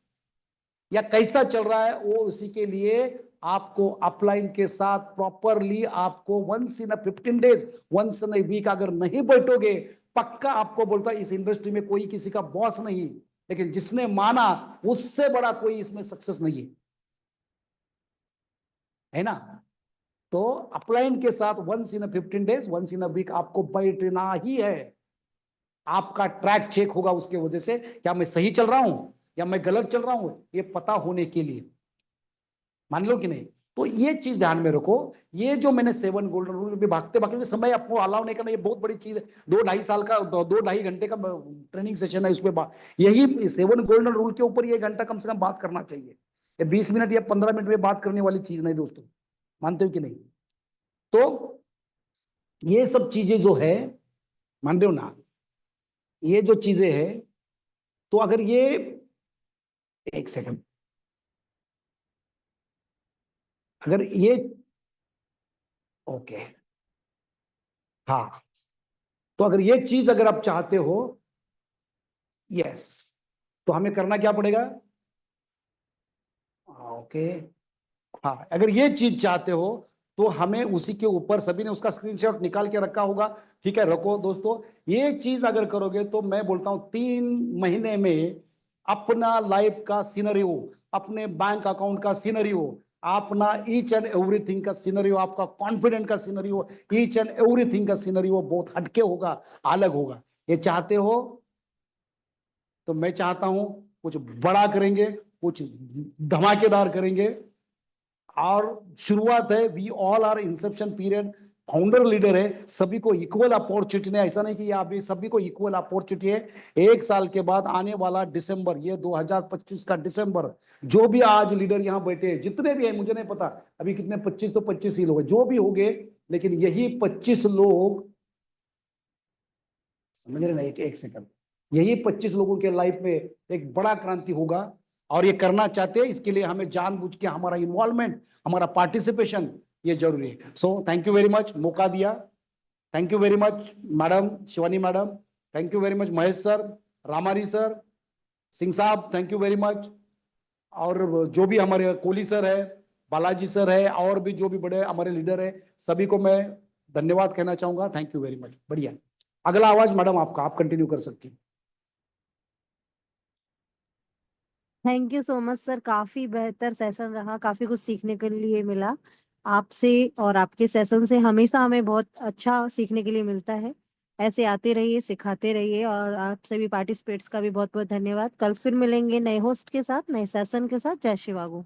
या कैसा चल रहा है, वो उसी के लिए आपको अपलाइन के साथ प्रॉपरली आपको once in 15 days, once in week अगर नहीं बैठोगे, पक्का आपको बोलता इस इंडस्ट्री में कोई किसी का बॉस नहीं, लेकिन जिसने माना उससे बड़ा कोई इसमें सक्सेस नहीं है ना। तो अपलाइन के साथ once in 15 days, once in week आपको बैठना ही है। आपका ट्रैक चेक होगा उसके वजह से, क्या मैं सही चल रहा हूं या मैं गलत चल रहा हूं, ये पता होने के लिए, मान लो कि नहीं। तो ये चीज ध्यान में रखो। ये जो मैंने 7 गोल्डन रूल भी भागते भागते समय आपको अलाउ नहीं करना, ये बहुत बड़ी चीज है। 2-2.5 साल का 2-2.5 घंटे का ट्रेनिंग सेशन है, उसमें यही 7 गोल्डन रूल के ऊपर ये घंटा कम से कम बात करना चाहिए। ये 20 मिनट या 15 मिनट में बात करने वाली चीज नहीं दोस्तों, मानते हो कि नहीं। तो ये सब चीजें जो है, मान रहे हो ना, ये जो चीजें है, तो अगर ये, एक सेकंड, अगर ये, ओके, हाँ, तो अगर ये चीज अगर आप चाहते हो, यस, तो हमें करना क्या पड़ेगा, ओके, हाँ, अगर ये चीज चाहते हो तो हमें उसी के ऊपर, सभी ने उसका स्क्रीनशॉट निकाल के रखा होगा, ठीक है, रखो दोस्तों। ये चीज अगर करोगे तो मैं बोलता हूं 3 महीने में अपना लाइफ का सिनेरियो, अपने बैंक अकाउंट का सिनेरियो, अपना ईच एंड एवरीथिंग का सिनेरियो, आपका कॉन्फिडेंट का सिनेरियो, ईच एंड एवरीथिंग का सिनेरियो बहुत हटके होगा, अलग होगा। ये चाहते हो तो मैं चाहता हूं कुछ बड़ा करेंगे, कुछ धमाकेदार करेंगे। और शुरुआत है, we all are inception period, founder leader है, सभी को इक्वल अपॉर्चुनिटी है, ऐसा नहीं कि अभी सभी को इक्वल अपॉर्चुनिटी है। एक साल के बाद आने वाला दिसंबर, ये 2025 का दिसंबर, जो भी आज लीडर यहाँ बैठे हैं, जितने भी है मुझे नहीं पता अभी कितने, 25 तो 25 ही लोग हैं, जो भी होंगे, लेकिन यही 25 लोग, समझ रहे ना, एक सेकंड, यही 25 लोगों के लाइफ में एक बड़ा क्रांति होगा, और ये करना चाहते हैं, इसके लिए हमें जानबूझ के हमारा इन्वॉल्वमेंट, हमारा पार्टिसिपेशन ये जरूरी है। So thank you very much, मौका दिया, thank you very much madam Shivani madam, thank you very much Mahesh sir, रामारी सर, सिंह साहब, थैंक यू वेरी मच, और जो भी हमारे कोहली सर है, बालाजी सर है, और भी जो भी बड़े हमारे लीडर है, सभी को मैं धन्यवाद कहना चाहूंगा। Thank you very much. बढ़िया, अगला आवाज मैडम आपका, आप कंटिन्यू कर सकती हैं। Thank you so much sir, काफी बेहतर सेशन रहा, काफी कुछ सीखने के लिए मिला आपसे, और आपके सेशन से हमेशा हमें बहुत अच्छा सीखने के लिए मिलता है। ऐसे आते रहिए, सिखाते रहिए, और आप सभी पार्टिसिपेट्स का भी बहुत बहुत धन्यवाद। कल फिर मिलेंगे नए होस्ट के साथ, नए सेशन के साथ। जय शिवागो।